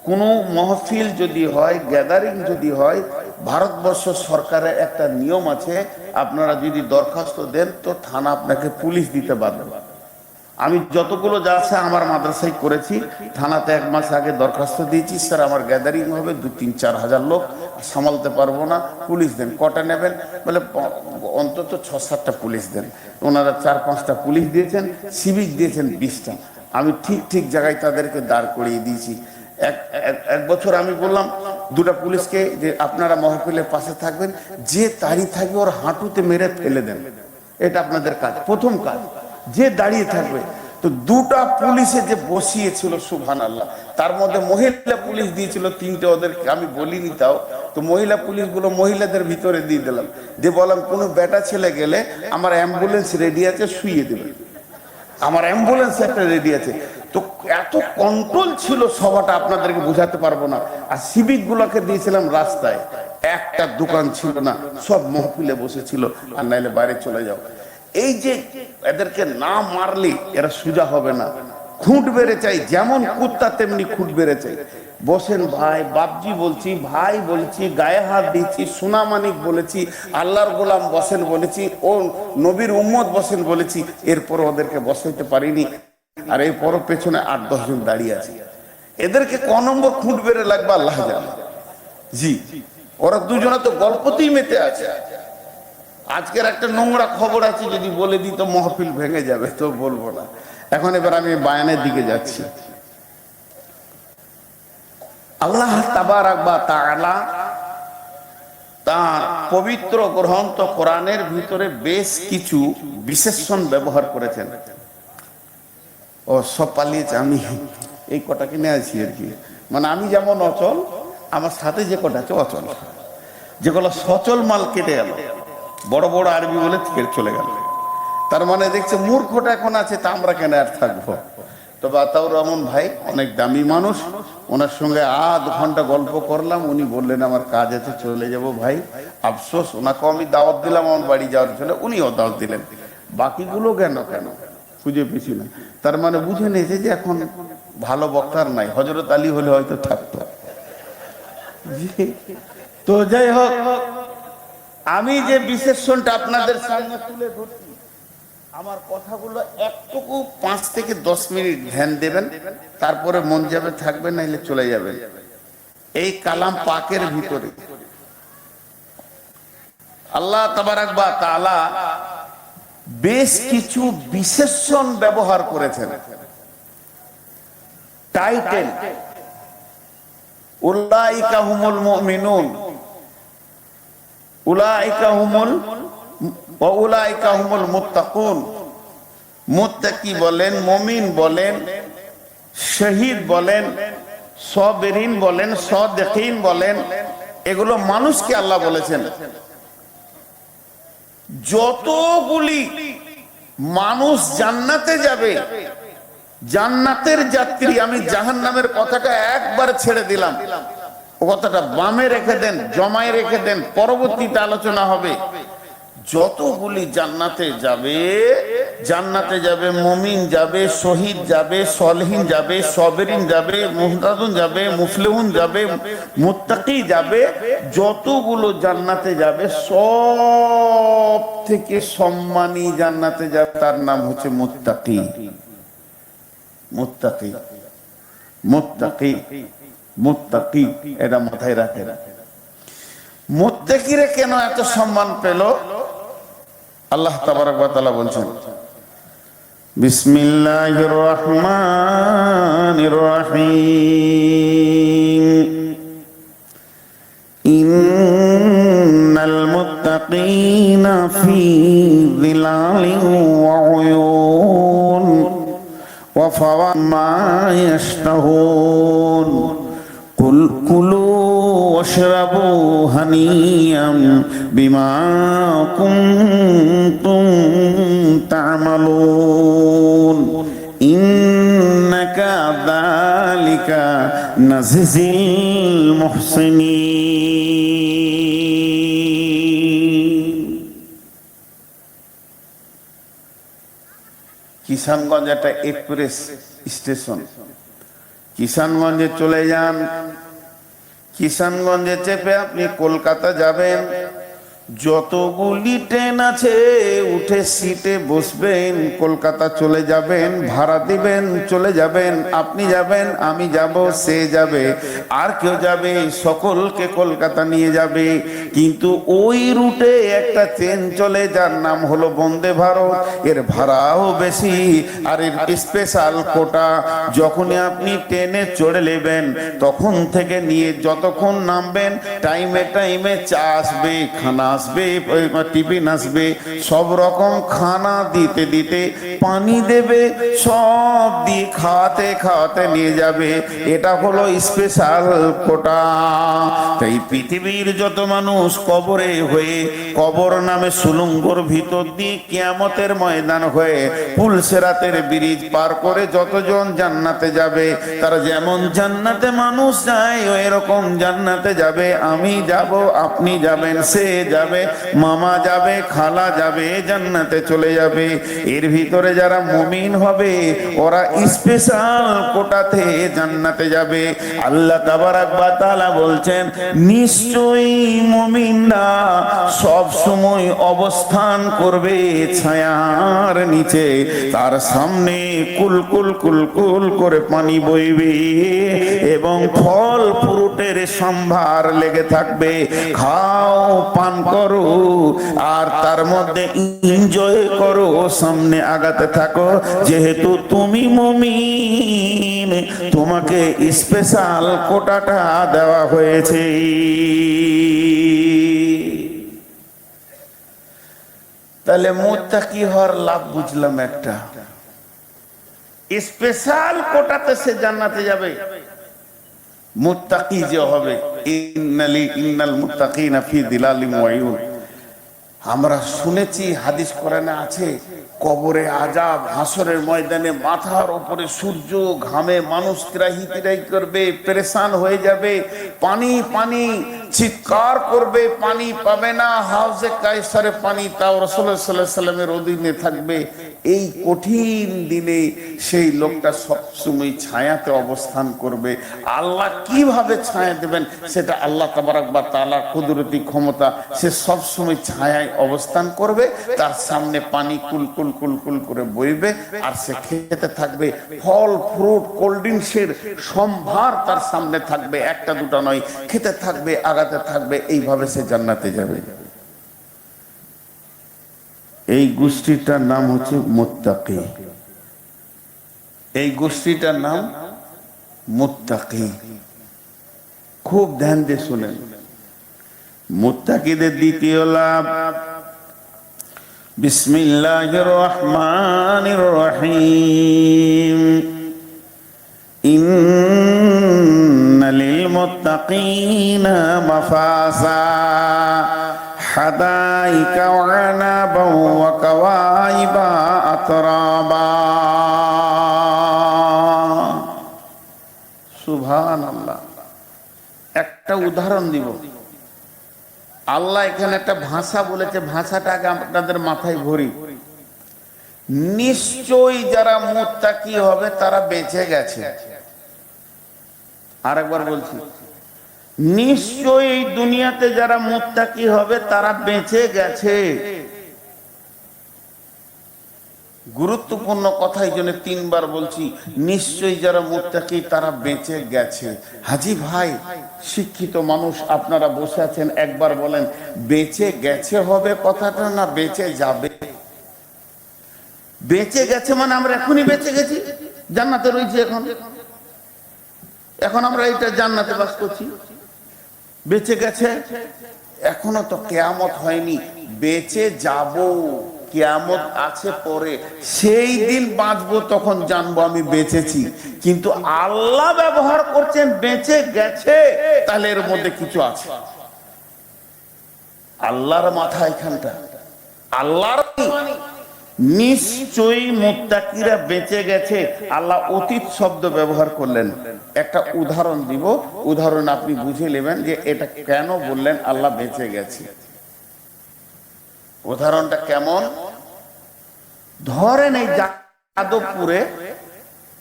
কোনো মহফিল যদি হয়, গ্যাদারিং যদি হয়, ভারতবর্ষ সরকারের একটা নিয়ম আছে, আপনারা যদি দরখাস্ত দেন তো থানা আপনাকে পুলিশ দিতে বাধ্য। আমি যতগুলো যাচ্ছে আমার মাদ্রাসায় করেছি, থানাতে 1 মাস আগে দরখাস্ত দিয়েছি, স্যার আমার গ্যাদারিং হবে 2-3-4 হাজার লোক, সামালতে পারবো না, পুলিশ দেন। কটা নেবেন? বলে অন্তত 6-7টা পুলিশ দেন। ওনারা 4-5টা পুলিশ দিয়েছেন, সিভিক দিয়েছেন 20টা। আমি ঠিক জায়গায় তাদেরকে দাঁড় করিয়ে দিয়েছি। এক বছর আমি বললাম 2টা পুলিশকে যে আপনারা মহফিলের পাশে থাকবেন, যে দাঁড়িয়ে থাকবে ওর হাঁটুতে মেরে ফেলে দেন, এটা আপনাদের কাজ, প্রথম কাজ, যে দাঁড়িয়ে থাকবে। তো 2টা পুলিশে যে বসিয়েছিল, সুবহানাল্লাহ, তার মধ্যে মহিলা পুলিশ দিয়েছিল 3টে, ওদেরকে আমি বলিনি তাও। তো মহিলা পুলিশগুলো মহিলাদের ভিতরে দিয়ে দিলাম, যে বললাম কোনো বেটা ছেলে গেলে আমার অ্যাম্বুলেন্স রেডি আছে, শুইয়ে দেবে, আমার অ্যাম্বুলেন্স একটা রেডি আছে। তো এত কন্ট্রোল ছিল সভাটা, আপনাদেরকে বোঝাতে পারবো না। আর সিভিক গুলোকে দিয়েছিলাম রাস্তায়, একটা দোকান ছিল না, সব মহফিলে বসেছিল, আর নাইলে বাইরে চলে যাও। এই যে এদেরকে না মারলে এরা সোজা হবে না, খুঁট বেড়ে চাই, যেমন কুত্তা তেমনি খুঁট বেড়ে চাই। বসেন ভাই, বাপজি বলছি, ভাই বলছি, গায়ে হাত দিচ্ছি, সোনামানিক বলেছি, আল্লাহর গোলাম বসেন বলেছি, ও নবীর উম্মত বসেন বলেছি, এরপর ওদেরকে বসাইতে পারিনি। আর এরপরও পেছনে 8-10 জন দাঁড়িয়ে আছে। এদেরকে ক নম্বর খুঁট বেড়ে লাগবে আল্লাহ জানে। জি, ওরা দুজনে তো গল্পতেই মেতে আছে। আজকের একটা নোংরা খবর আছে, যদি বলে দিই তো মহফিল ভেঙে যাবে, তো বলবো না এখন। এবার আমি বায়ানের দিকে যাচ্ছি। আল্লাহ তাবারাক ওয়া তাআলা তার পবিত্র গ্রন্থ কোরআনের ভিতরে বেশ কিছু বিশেষণ ব্যবহার করেছেন। ও সব পালিয়েছে, আমি এই কটা কিনে আছি আর কি। মানে আমি যেমন অচল, আমার সাথে যে কটা আছে অচল, যেগুলো সচল মাল কেটে গেল, বড় বড় আরবি বলে চলে গেল। তার মানে দেখছে মূর্খটা এখন আছে, তা আমরা কেন আর থাকবো। তো বাতাউর রহমান ভাই অনেক দামি মানুষ, ওনার সঙ্গে আধ ঘন্টা গল্প করলাম। উনি বললেন আমার কাজ আছে, চলে যাব ভাই। আফসোস, ওনাকে আমি দাওয়াত দিলাম আমার বাড়ি যাওয়ার জন্য, উনিও দাওয়াত দিলেন। বাকিগুলো কেন খুঁজে পেছি না। তার মানে বুঝে নিয়েছে যে এখন ভালো বক্তার নাই, হযরত আলী হলে হয়তো থাকতো। তো যাই হোক, আমি যে বিশেষণটা আপনাদের সামনে তুলে ধরছি, আমার কথাগুলো একটুকু 5 থেকে 10 মিনিট ধ্যান দেবেন, তারপরে মন যাবে থাকবে, নাইলে চলে যাবেন। এই কালাম পাকের ভিতরে আল্লাহ তাবারাক ওয়া তাআলা বেশ কিছু বিশেষণ ব্যবহার করেছেন। টাইটেল উলাইকা হুমুল মুমিনুন, উলাইকা হুমুল ওয়া উলাইকা হুমুল মুত্তাকুন। মুত্তাকি বলেন, মুমিন বলেন, শহীদ বলেন, সাবিরিন বলেন, সাদিকিন বলেন, এগুলো মানুষকে আল্লাহ বলেছেন। যতগুলি মানুষ জান্নাতে যাবে, জান্নাতের যাত্রী, আমি জাহান্নামের কথাটা একবার ছেড়ে দিলাম, ও কথাটা বামে রেখে দেন, জমায় রেখে দেন, পরবর্তীতে আলোচনা হবে। যতগুলি জান্নাতে যাবে, জান্নাতে যাবে মুমিন যাবে, শহীদ যাবে, সলিহিন যাবে, সাবিরিন যাবে, মুহতাদুন যাবে, মুফলিহুন যাবে, মুত্তাকি যাবে, যতগুলো জান্নাতে যাবে সব থেকে সম্মানী জান্নাতে যাবে, তার নাম হচ্ছে মুত্তাকি। মুত্তাকি, মুত্তাকি, মুত্তাকি, এটা মাথায় রাখেন। মুত্তাকিরা কেন এত সম্মান পেল? আল্লাহ তাবারাক ওয়া তাআলা বলছেন, বিসমিল্লাহির রহমানির রহিম, ইন্নাল মুত্তাকিনা ফি যিলালিন ওয়া উয়ুন ওয়া ফাওয়ামা ইয়াশতাহুন কুল কুলু ওয়াশরাবু হানিয়াম বিমা কুনতুম তা'মালুন ইন্নাকা যালিকা নাজিজিল মুহসিনিন। কিষানগঞ্জ একটা এক্সপ্রেস স্টেশন, কিষানগঞ্জে চলে যান, কিষানগঞ্জে চেপে আপনি কলকাতা যাবেন, যতগুলি ট্রেন আছে উঠে সিটে বসবেন, কলকাতা চলে যাবেন, ভাড়া দিবেন, চলে যাবেন, আপনি যাবেন, আমি যাব, সে যাবে, আর কেউ যাবে, সকলকে কলকাতা নিয়ে যাবে। কিন্তু ওই রুটে একটা ট্রেন চলে যার নাম হলো বন্দে ভারত, এর ভাড়াও বেশি আর এর স্পেশাল কোটা। যখনই আপনি ট্রেনে চড়ে নেবেন তখন থেকে নিয়ে যতক্ষণ নামবেন টাইমে টাইমে চা আসবে, খানা আসবে, টিফিন আসবে, সব রকম খানা দিতে দিতে পানি দেবে, সব দিয়ে খাওয়াতে খাওয়াতে নিয়ে যাবে। এটা হলো স্পেশাল কোটা। তাই পৃথিবীর যত মানুষ কবরে হয়ে কবর নামে সুলঙ্গর ভিতর দিয়ে কিয়ামতের ময়দান হয়ে পুলসেরাতের ব্রিজ পার করে যতজন জান্নাতে যাবে, তারা যেমন জান্নাতে মানুষ যায় ওই রকম জান্নাতে যাবে। আমি যাব, আপনি যাবেন, সে যাবে, মামা যাবে, খালা যাবে, জান্নাতে চলে যাবে। এর ভিতরে যারা মুমিন হবে ওরা স্পেশাল কোটাতে জান্নাতে যাবে। আল্লাহ তাবারাক ওয়া তাআলা বলছেন, নিশ্চয়ই মুমিনরা সব সময় অবস্থান করবে ছায়ার নিচে, তার সামনে কুলকুল কুলকুল করে পানি বইবে এবং ফল ফ্রুটের সম্ভার লেগে থাকবে। খাও, পান করো, আর তার মধ্যে এনজয় করো, সামনে আগাতে থাকো। যেহেতু তুমি মুমিন, তোমাকে স্পেশাল কোটাটা দেওয়া হয়েছে। তাহলে মুত্তাকি হওয়ার লাভ বুঝলাম একটা, স্পেশাল কোটাতে সে জান্নাতে যাবে। মুত্তাকি যে হবে, ইন্নাল মুত্তাকিনা ফি দিলালিম ওয়া উয়ুন। আমরা শুনেছি, হাদিস কোরআনে আছে, কবরে আযাব, হাসরের ময়দানে মাথার উপরে সূর্য ঘামে মানুষ ত্রাহি ত্রাহি করবে, পেরেশান হয়ে যাবে, পানি পানি চিৎকার করবে, পানি পাবে না, হাউজে কায়সারে পানি তাও রাসূলুল্লাহ সাল্লাল্লাহু আলাইহি সাল্লামের অধীনে থাকবে। এই কঠিন দিনে সেই লোকটা সবসময় ছায়াতে অবস্থান করবে। আল্লাহ কিভাবে ছায়া দেবেন সেটা আল্লাহ তাবারাক ওয়া তাআলার কুদরতি ক্ষমতা। সে সবসময় ছায়ায় অবস্থান করবে, তার সামনে পানি কুলকুল কুলকুল করে বইবে, আর সে খেতে থাকবে। ফল ফ্রুট কোল্ড ড্রিঙ্কসের সম্ভার তার সামনে থাকবে, একটা দুটো নয়, খেতে থাকবে, আগাতে থাকবে, এইভাবে সে জান্নাতে যাবে। এই গোষ্ঠীটার নাম হচ্ছে মুত্তাকি। এই গোষ্ঠীটার নাম মুত্তাকি। খুব ধ্যান দিয়ে শুনেন। মুত্তাকিদের দ্বিতীয় লাভ, বিসমিল্লাহির রহমানির রহিম, ইন্নালিল মুত্তাকিনা মাফাজা হাদাইকা ওয়া আনাবা ওয়া কাওয়াইবা আতরাবা। সুবহানাল্লাহ। একটা উদাহরণ দিব। আল্লাহ এখানে একটা ভাষা বলেছে, ভাষাটা আগে আপনাদের মাথায় ভরি। নিশ্চয়ই যারা মুত্তাকি হবে তারা বেঁচে গেছে। আরেকবার বলছি, নিশ্চয়ই এই দুনিয়াতে যারা মুত্তাকি হবে তারা বেঁচে গেছে। গুরুত্বপূর্ণ কথা, এই জন্য তিনবার বলছি, নিশ্চয়ই যারা মুত্তাকি তারা বেঁচে গেছে। হাজি ভাই, শিক্ষিত মানুষ আপনারা বসে আছেন, একবার বলেন বেঁচে গেছে হবে কথাটা না বেঁচে যাবে? বেঁচে গেছে মানে আমরা এখনই বেঁচে গেছি, জান্নাতে রয়েছি, এখন আমরা এইটা জান্নাতে বাস করছি। বেঁচে গেছে, এখনো তো কিয়ামত হয়নি, বেঁচে যাব, কিয়ামত আছে পরে, সেই দিন বাঁচবো, তখন জানবো আমি বেঁচেছি। কিন্তু আল্লাহ ব্যবহার করছেন বেঁচে গেছে, তাহলে এর মধ্যে কিছু আছে। আল্লাহর মাথা এখানটা, আল্লাহর নিশ্চয়ই মুত্তাকিরা বেঁচে গেছে। আল্লাহ অতীত শব্দ ব্যবহার করলেন। একটা উদাহরণ দিব, উদাহরণ আপনি বুঝে নেবেন যে এটা কেন বললেন আল্লাহ বেঁচে গেছে। উদাহরণটা কেমন? ধরেন এই যাদবপুরে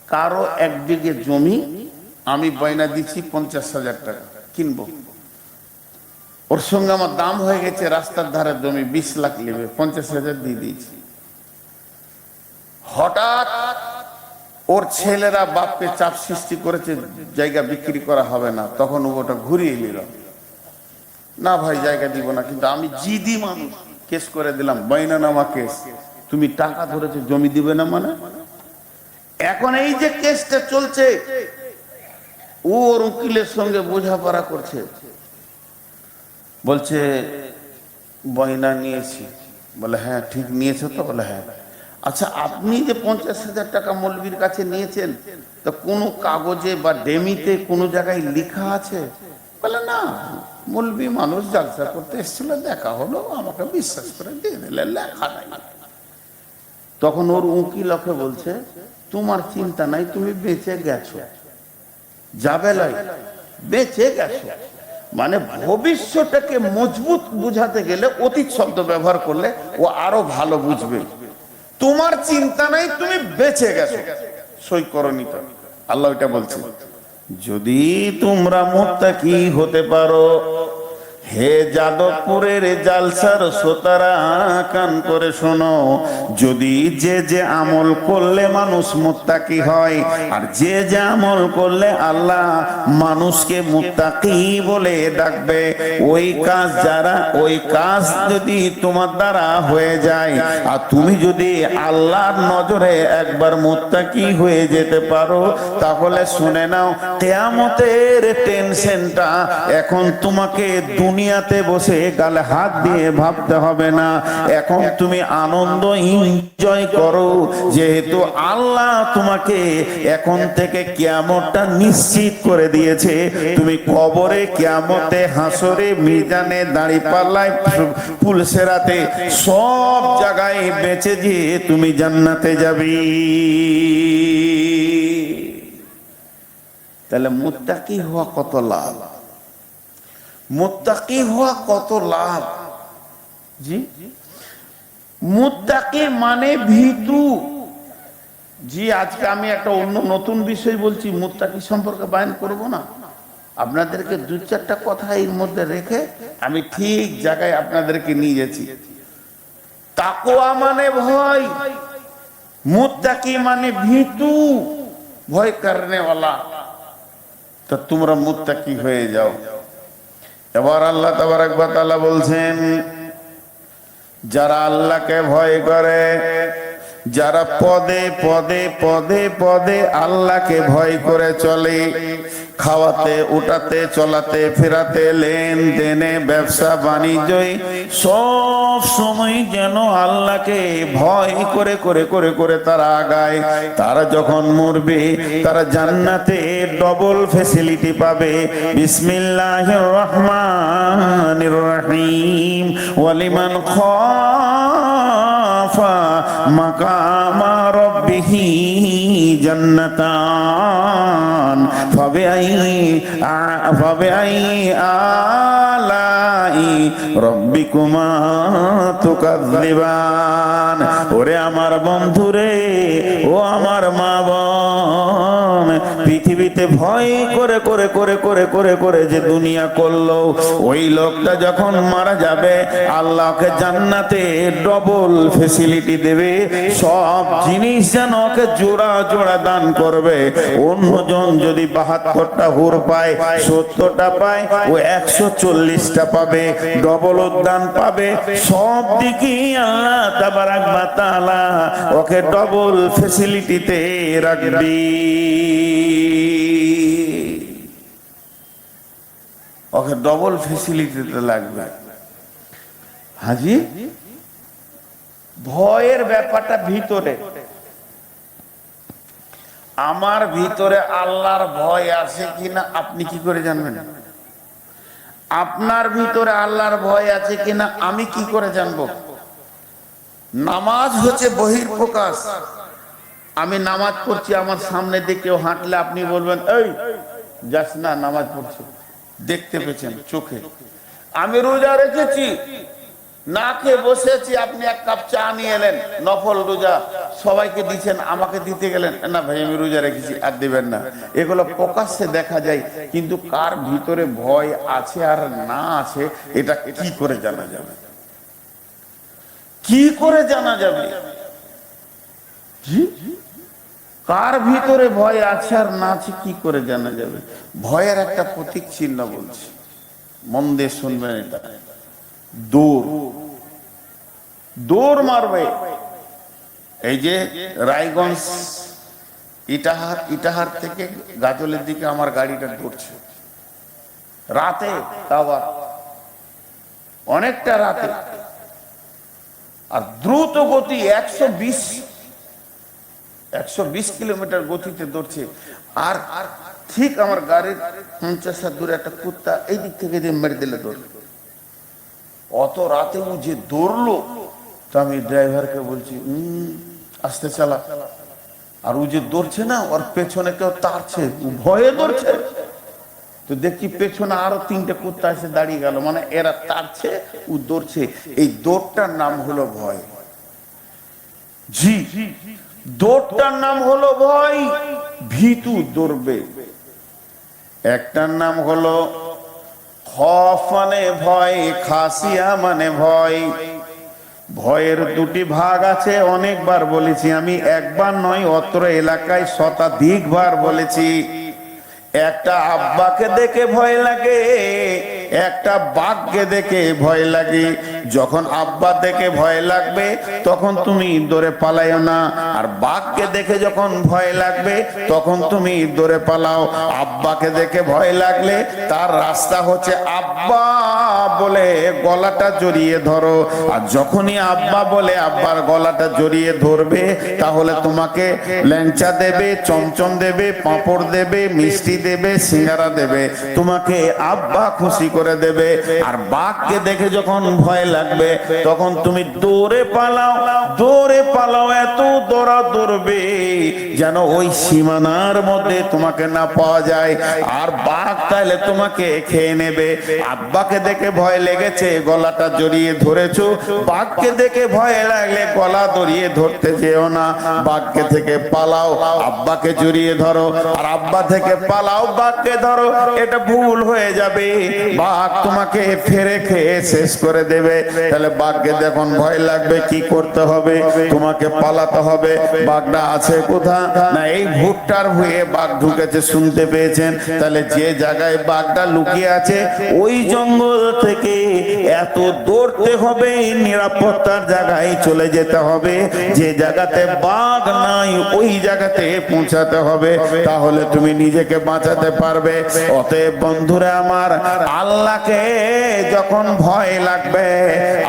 কারো এক বিঘে জমি আমি বয়না দিচ্ছি 50,000 টাকা কিনবো, ওর সঙ্গে আমার দাম হয়ে গেছে রাস্তার ধারে জমি 20 লাখ নেবে, 50,000 দিয়ে দিয়েছি। হঠাৎ ওর ছেলেরা বাপকে চাপ সৃষ্টি করেছে জায়গা বিক্রি করা হবে না, তখন ওটা ঘুরিয়ে নিল, না ভাই জায়গা দিব না, কিন্তু আমি জিদি মানুষ, কেস করে দিলাম, বাইনানামা কেস, তুমি টাকা ধরেছে জমি দিবে না মানে। এখন এই যে কেসটা চলছে, ওর উকিলের সঙ্গে বোঝাপড়া করছে, বলছে বয়না নিয়েছি, বলে হ্যাঁ ঠিক নিয়েছো তো, বলে হ্যাঁ। আচ্ছা আপনি যে 50,000 টাকা মৌলবীর কাছে নিয়েছেন, তো কোনো কাগজে বা ডেমিতে কোনো জায়গায় লেখা আছে? বলে না, মৌলবী মানুষ জালসা করতে এসেছিল, দেখা হলো, আমাকে বিশ্বাস করে দিয়ে দিলে, লেখা নাই। তখন ওর উকিল ওকে বলছে তোমার চিন্তা নাই, তুমি বেঁচে গেছো, যাবে লাই, বেঁচে গেছো। মানে ভবিষ্যৎটাকে মজবুত বুঝাতে গেলে অতীত শব্দ ব্যবহার করলে ও আরো ভালো বুঝবে। তোমার চিন্তা নাই, তুমি বেঁচে গেছো, সই করনি তো। আল্লাহ এটা বলছে, যদি তোমরা মুত্তাকি হতে পারো, হে যাদবপুরের জালসার শ্রোতারা কান করে শোনো, যদি যে যে আমল করলে মানুষ মুত্তাকি হয়, আর যে যে আমল করলে আল্লাহ মানুষকে মুত্তাকি বলে ডাকবে, ওই কাজ যারা, ওই কাজ যদি তোমার দ্বারা হয়ে যায়, আর তুমি যদি আল্লাহর নজরে একবার মুত্তাকি হয়ে যেতে পারো, তাহলে শুনে নাও, কিয়ামতের টেনশনটা এখন তোমাকে দুনিয়াতে বসে গালে হাত দিয়ে ভাবতে হবে না। এখন তুমি আনন্দ এনজয় করো, যেহেতু আল্লাহ তোমাকে এখন থেকে কিয়ামতটা নিশ্চিত করে দিয়েছে। তুমি কবরে, কিয়ামতে, হাসরে, মিজানে, দাঁড়িপাল্লায়, পুলসেরাতে, সব জায়গায় বেঁচে গিয়ে তুমি জান্নাতে যাবি। তাহলে মুত্তাকি হওয়া কত লাভ, মুত্তাকি হওয়া কত লাভ। জি, মুত্তাকি মানে ভীতু। জি, আজকে আমি একটা অন্য নতুন বিষয় বলছি, মুত্তাকি সম্পর্কে বয়ান করব না, আপনাদেরকে দু চারটা কথা এর মধ্যে রেখে আমি ঠিক জায়গায় আপনাদেরকে নিয়ে যাচ্ছি। তাকওয়া মানে ভয়, মুত্তাকি মানে ভীতু, ভয় করনে वाला। তো তোমরা মুত্তাকি হয়ে যাও। এবার আল্লাহ তাবারক ওয়া তাআলা বলছেন, যারা আল্লাহকে ভয় করে, যারা পদে পদে পদে পদে আল্লাহকে ভয় করে চলে, খাওয়াতে, উঠাতে, চলাতে, ফেরাতে, লেনদেনে, ব্যবসা বাণিজ্যে সব সময় যেন আল্লাহকে ভয় করে করে করে করে তারা আগায়, তারা যখন মরবে তারা জান্নাতে ডবল ফ্যাসিলিটি পাবে। বিসমিল্লাহির রহমানির রহিম, ওয়ালিমান খাফা মাকামা রাব্বিহি জান্নাতান ফাবিআই আলাই রাব্বিকুমা তুকাযযিবান। ওরে আমার বন্ধুরে, ও আমার মা বোন, পৃথিবীতে ভয় করে করে করে করে করে করে যে দুনিয়া করলো, ওই লোকটা যখন মারা যাবে আল্লাহকে জান্নাতে ডবল ফ্যাসিলিটি দেবে, সব জিনিস যেন ওকে জোড়া জোড়া দান করবে। অন্যজন যদি 72টা হুর পায়, 70টা পায়, ও 140টা পাবে, ডবল উদ্যান পাবে। সব দিকে আল্লাহ তাবারক ওয়া তাআলা ওকে ডবল ফ্যাসিলিটিতে রাখবি, ওকে ডবল ফ্যাসিলিটিতে লাগবে। হাজি, ভয়ের ব্যাপারটা ভিতরে। আমার ভিতরে আল্লাহর ভয় আছে কিনা আপনি কি করে জানবেন? আপনার ভিতরে আল্লাহর ভয় আছে কিনা আমি কি করে জানবো? নামাজ হচ্ছে বহিঃপ্রকাশ। আমি নামাজ পড়ছি, আমার সামনে দিয়ে কেউ হাঁটলে আপনি বলবেন এই যাস না, নামাজ পড়ছি, দেখতে পেয়েছেন চোখে। আমি রোজা রেখেছি, না খেয়ে বসেছি, আপনি এক কাপ চা নিয়ে এলেন, নফল রোজা, সবাইকে দিচ্ছেন, আমাকে দিতে গেলেন, না ভাই আমি রোজা রেখেছি, আর দিবেন না। এগুলো প্রকাশ্যে দেখা যায়, কিন্তু কার ভিতরে ভয় আছে আর না আছে এটা কি করে জানা যাবে? কি করে জানা যাবে? কার ভিতরে ভয় আছে আর না আছে কি করে জানা যাবে? ভয়ের একটা প্রতীক চিহ্ন বলছি, মন দিয়ে শুনবেন। এটা দৌড়, দৌড় মারবে। এই যে রায়গঞ্জ ইটাহার, ইটাহার থেকে গাজলের দিকে আমার গাড়িটা দৌড়ছে রাতে, তাও অনেকটা রাতে, আর দ্রুত গতি 120 কিলোমিটার গতিতে দৌড়ছে। আর ঠিক আমার গাড়ির 50 হাত দূরে একটা কুত্তা এই দিক থেকে যে মেরে দিলে দৌড়। অত রাতে ও যে দৌড়লো, তো আমি ড্রাইভারকে বলছি আস্তে চালা। আর ও যে দৌড়ছে না, ওর পেছনে কেউ তাড়ছে, ভয়ে দৌড়ছে। তো দেখি পেছনে আরো 3টে কুত্তা এসে দাঁড়িয়ে গেল, মানে এরা তাড়ছে, ও দৌড়ছে। এই দৌড়টার নাম হলো ভয়। জি, দৌড়টার নাম হলো ভয়। ভীতু দৌড়বে। একটার নাম হলো খফ মানে ভয়, খাসিয়া মানে ভয়। ভয়ের দুটি ভাগ আছে, অনেকবার বলেছি আমি, একবার নয়, অত্র এলাকায় শতাধিকবার বলেছি। একটা আব্বাকে দেখে ভয় লাগে, একটা বাঘকে দেখে ভয় লাগে। যখন আব্বা দেখে ভয় লাগবে তখন তুমি দৌড়ে পালাইও না, আর বাঘকে দেখে যখন ভয় লাগবে তখন তুমি দৌড়ে পালাও। আব্বাকে দেখে ভয় লাগলে তার রাস্তা হচ্ছে আব্বা বলে গলাটা জড়িয়ে ধরো, আর যখনই আব্বা বলে আব্বার গলাটা জড়িয়ে ধরবে, তাহলে তোমাকে ল্যাংচা দেবে, চমচম দেবে, পাঁপড় দেবে, মিষ্টি দেবে, সিঙ্গারা দেবে, তোমাকে আব্বা খুশি করে দেবে। আর বাঘকে দেখে যখন ভয় লাগবে তখন তুমি দৌড়ে পালাও, দৌড়ে পালাও, এত দৌড়া দৌড়বে যেন ওই সীমানার মধ্যে তোমাকে না পাওয়া যায়, আর বাঘ তাহলে তোমাকে খেয়ে নেবে। আব্বাকে দেখে ভয় লেগেছে, গলাটা জড়িয়ে ধরেছো, বাঘকে দেখে ভয় লাগলে গলা জড়িয়ে ধরতে যেও না, বাঘকে থেকে পালাও, আব্বাকে জড়িয়ে ধরো। আর আব্বা থেকে পালাও, বাঘকে ধরো, এটা ভুল হয়ে যাবে, বাঘ তোমাকে ফেরে খেয়ে শেষ করে দেবে। তাহলে বাঘকে যখন ভয় লাগবে কি করতে হবে? তোমাকে পালাতে হবে। বাঘটা আছে কোথা? না এই ভুট্টার ভুঁয়ে বাঘ ঢুকেছে, শুনতে পেয়েছেন? তাহলে যে জায়গায় বাঘটা লুকিয়ে আছে ওই জঙ্গল থেকে এত দৌড়তে হবে, নিরাপত্তার জায়গায় চলে যেতে হবে, যে জায়গাতে বাঘ নাই ওই জায়গাতে পৌঁছাতে হবে, তাহলে তুমি নিজেকে বাঁচাতে পারবে। অতএব বন্ধুরা আমার, আল্লাহকে যখন ভয় লাগবে,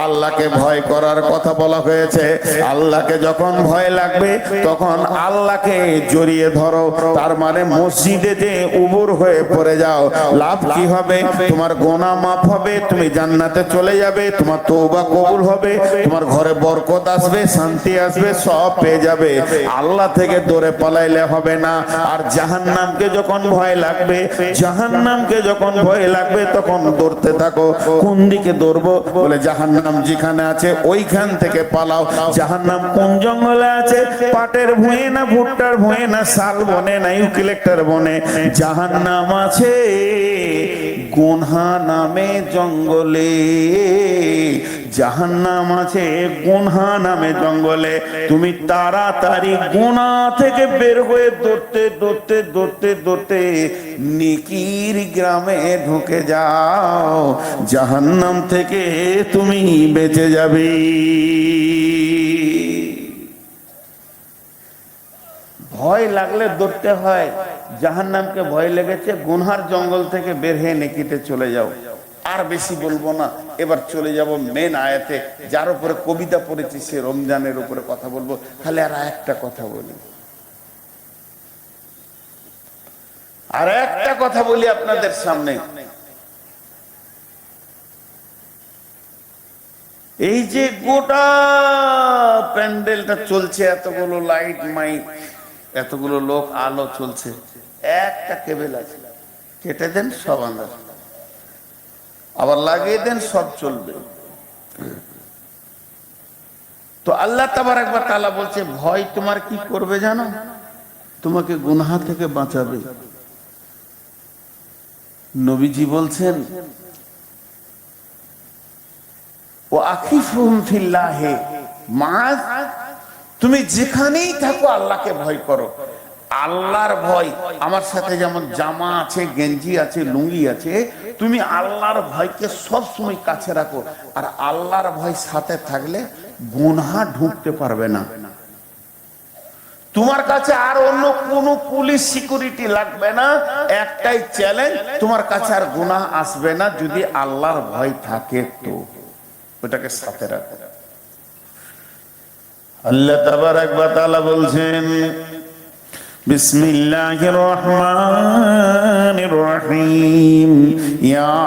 আল্লাহকে ভয় করার কথা বলা হয়েছে, আল্লাহকে যখন ভয় লাগবে তখন আল্লাহকে জড়িয়ে ধরো। তার মানে মসজিদে যে উবুর হয়ে পড়ে যাও, লাভ কি হবে? তোমার গুনাহ মাফ হবে, তুমি জান্নাতে চলে যাবে, তোমার তওবা কবুল হবে, তোমার ঘরে বরকত আসবে, শান্তি আসবে, সব পেয়ে যাবে। আল্লাহ থেকে দৌড়ে পালাইলে হবে না। আর জাহান্নামকে যখন ভয় লাগবে, জাহান্নামকে যখন ভয় লাগবে তখন দৌড়তে থাকো। কোন দিকে দৌড়বো? বলে জাহান্নাম যেখানে আছে ওইখান থেকে পালাও। জাহান্নাম কোন জঙ্গলে আছে? পাটের ভুঁয়ে না, ভুট্টার ভুঁয়ে না, শাল বনে না, ইউক্যালিপ্টাস বনে? জাহান্নাম আছে গুনহা নামে জঙ্গলে, জাহান্নাম আছে গুনহা নামে জঙ্গলে। তুমি তাড়াতাড়ি গুনাহ থেকে বের হয়ে দৌড়তে দৌড়তে দৌড়তে দৌড়তে নেকির গ্রামে ঢুকে যাও, জাহান্নাম থেকে তুমি বেঁচে যাবে। ভয় লাগলে দৌড়তে হয়। জাহান্নামকে ভয় লেগেছে, গুনহার জঙ্গল থেকে বের হয়ে নেকিতে চলে যাও। আর বেশি বলবো না, এবার চলে যাব মেন আয়াতে, যার উপরে কবিতা পড়েছি সে রমজানের উপরে কথা বলবো। খালি আর একটা কথা বলি, আর একটা কথা বলি আপনাদের সামনে। এই যে গোটা প্যান্ডেলটা চলছে, এতগুলো লাইট মাইক, এতগুলো লোক, আলো চলছে, একটা কেবল আছে, কেটে দেন সব আন্দাজ, আবার লাগিয়ে দেন সব চলবে। তো আল্লাহ তাবারক ওয়া তাআলা বলছে ভয় তোমার কি করবে জানো? তোমাকে গুনাহ থেকে বাঁচাবে। নবীজি বলছেন ও আখিফুহুম ফিল্লাহি মাআজ, তুমি যেখানেই থাকো আল্লাহকে ভয় করো। আল্লাহর ভয় আমার সাথে যেমন জামা আছে, গেঞ্জি আছে, লুঙ্গি আছে, তুমি আল্লাহর ভয়কে সব সময় কাছে রাখো। আর আল্লাহর ভয় সাথে থাকলে গুনাহ ঢুকতে পারবে না। তোমার কাছে আর অন্য কোনো পুলিশ সিকিউরিটি লাগবে না। একটাই চ্যালেঞ্জ, তোমার কাছে আর গুনাহ আসবে না যদি আল্লাহর ভয় থাকে। তো ওটাকে সাথে রাখো। আল্লাহ তাবারক ওয়া তাআলা বলছেন বিসমিল্লাহির রহমানির রহিম ইয়া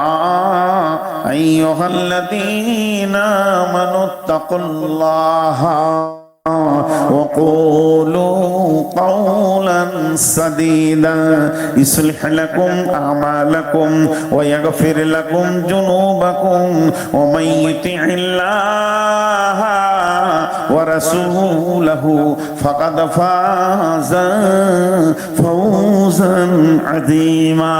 আইয়ুহাল্লাযীনা আমানুত্তাকুল্লাহা ওয়া কুলু কাওলান সাদীদা ইসলিহ লাকুম আমালাকুম ওয়া ইয়াগফির লাকুম যুনুবাকুম ওয়া মান ইউতি'ইল্লাহা ওয়া রাসূলাহু ফাকাদ ফাযা ফাওজান আযীমা।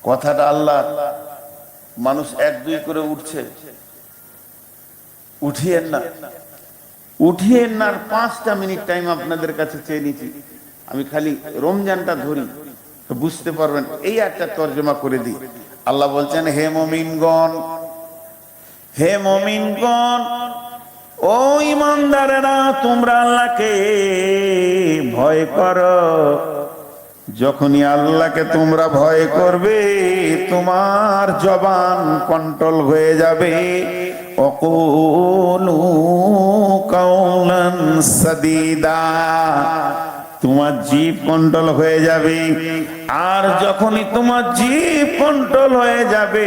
কথাটা আল্লাহ। মানুষ এক দুই করে উঠছে, উঠিয়েন না, উঠিয়েন না। আর 5টা মিনিট টাইম আপনাদের কাছে চেয়ে নিচ্ছি। আমি খালি রমজানটা ধরি তো বুঝতে পারবেন। এই একটা তর্জমা করে দিই। আল্লাহ বলছেন হে মুমিনগণ, হে মুমিনগণ, ও ঈমানদারেরা, তোমরা আল্লাহকে ভয় করো। যখনই আল্লাহকে তোমরা ভয় করবে তোমার জবান কন্ট্রোল হয়ে যাবে। ওয়াকুলু কাওলান সাদীদা, তোমার জিভ কন্ট্রোল হয়ে যাবে। আর যখনই তোমার জিভ কন্ট্রোল হয়ে যাবে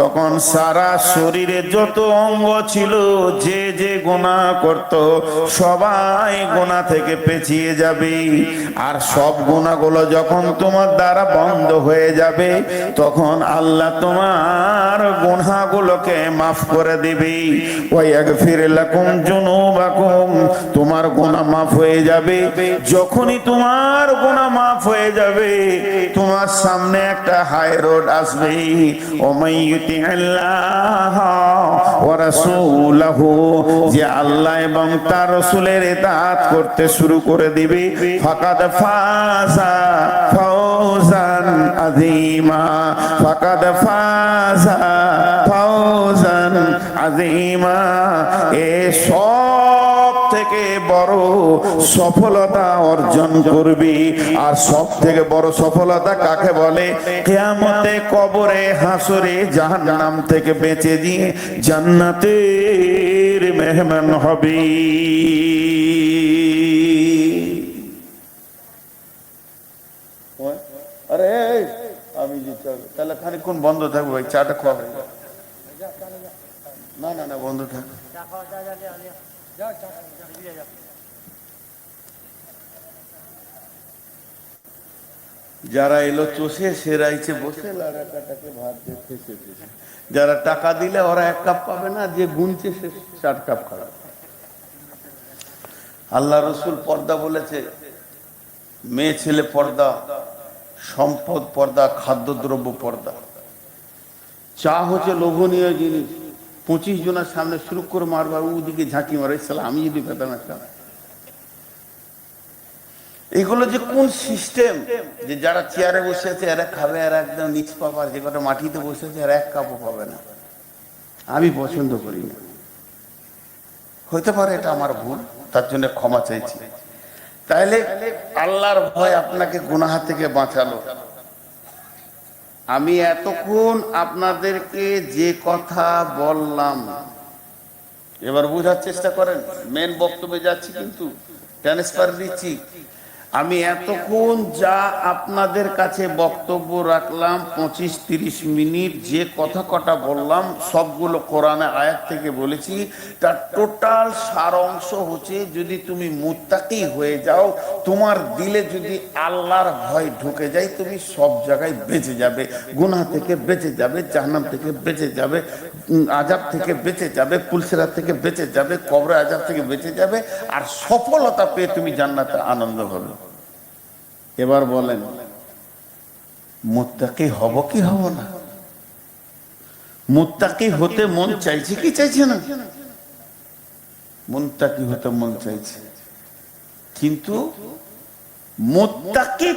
তখন সারা শরীরে যত অঙ্গ ছিল, যে যে গুনাহ করত সবাই গুনাহ থেকে পেছিয়ে যাবে। আর সব গুনাহগুলো যখন তোমার দ্বারা বন্ধ হয়ে যাবে তখন আল্লাহ তোমার গুনাহগুলোকে মাফ করে দিবে। ওয়া ইয়াগফির লাকুম যুনুবাকুম, তোমার গুনাহ মাফ হয়ে যাবে। যখনই তোমার গুনাহ মাফ হয়ে যাবে তোমার সামনে একটা হাই রোড আসবে। ও যে আল্লাহ এবং তার রাসূলের ইতাআত করতে শুরু করে দিবে, ফাকাদ ফাযা ফাওজান আযীমা, ফাকাদ ফাযা ফাওজান আযীমা। এ সব থেকে বড় সফলতা অর্জন করবি। আর সব থেকে বড় সফলতা কাকে বলে? কিয়ামতে, কবরে, হাসরে জাহান্নাম থেকে বেঁচে দিয়ে জান্নাতের মেহমান হবি। আরে আমি তাহলে খানিকক্ষণ বন্ধ থাকবো ভাই, চাটা খাওয়া হয়ে যাবে। না না না, বন্ধ থাক। যারা এলো চষে সেরাইছে বসে, লাড়াটাকে ভাত দিয়ে ফেসে ফেসে। যারা টাকা দিলে ওরা 1 কাপ পাবে না, যে গুনছে সে 4 কাপ খাবে। আল্লাহ রসুল পর্দা বলেছে, মেয়ে ছেলে পর্দা, সম্পদ পর্দা, খাদ্যদ্রব্য পর্দা। চা হচ্ছে লোভনীয় জিনিস। 25 জনের সামনে শুরু করে মারবা, ওদিকে ঝাঁকি মারে, আমি যদি পেতাম একটা। এগুলো যে কোন সিস্টেম, যে যারা চেয়ারে বসে আছে এরা খাবে, আর একদম নিচ পাবার, যে কটা মাটিতে বসে আছে এরা 1 কাপও পাবে না। আমি পছন্দ করি না। হইতে পারে এটা আমার ভুল, তার জন্য ক্ষমা চাইছি। তাইলে আল্লাহর ভয় আপনাকে গুনাহ থেকে বাঁচালো। আমি এতক্ষণ আপনাদেরকে যে কথা বললাম এবার বোঝার চেষ্টা করেন। মেন বক্তব্যে যাচ্ছি কিন্তু ট্রান্সফার দিচ্ছি। আমি এতক্ষণ যা আপনাদের কাছে বক্তব্য রাখলাম 25-30 মিনিট, যে কথা কটা বললাম সবগুলো কোরআনে আয়াত থেকে বলেছি। তার টোটাল সার অংশ হচ্ছে, যদি তুমি মুত্তাকি হয়ে যাও, তোমার দিলে যদি আল্লাহর ভয় ঢুকে যায়, তুমি সব জায়গায় বেঁচে যাবে, গুনাহ থেকে বেঁচে যাবে, জাহান্নাম থেকে বেঁচে যাবে, আযাব থেকে বেঁচে যাবে, পুলসিরাত থেকে বেঁচে যাবে, কবরে আযাব থেকে বেঁচে যাবে, আর সফলতা পেয়ে তুমি জান্নাতে আনন্দ হবে। এবার বলেন, মুত্তাকি হব কি হব না? মুত্তাকি হতে মন চাইছে কি চাইছে না? মুত্তাকি হতে মন চাইছে, কিন্তু মুত্তাকি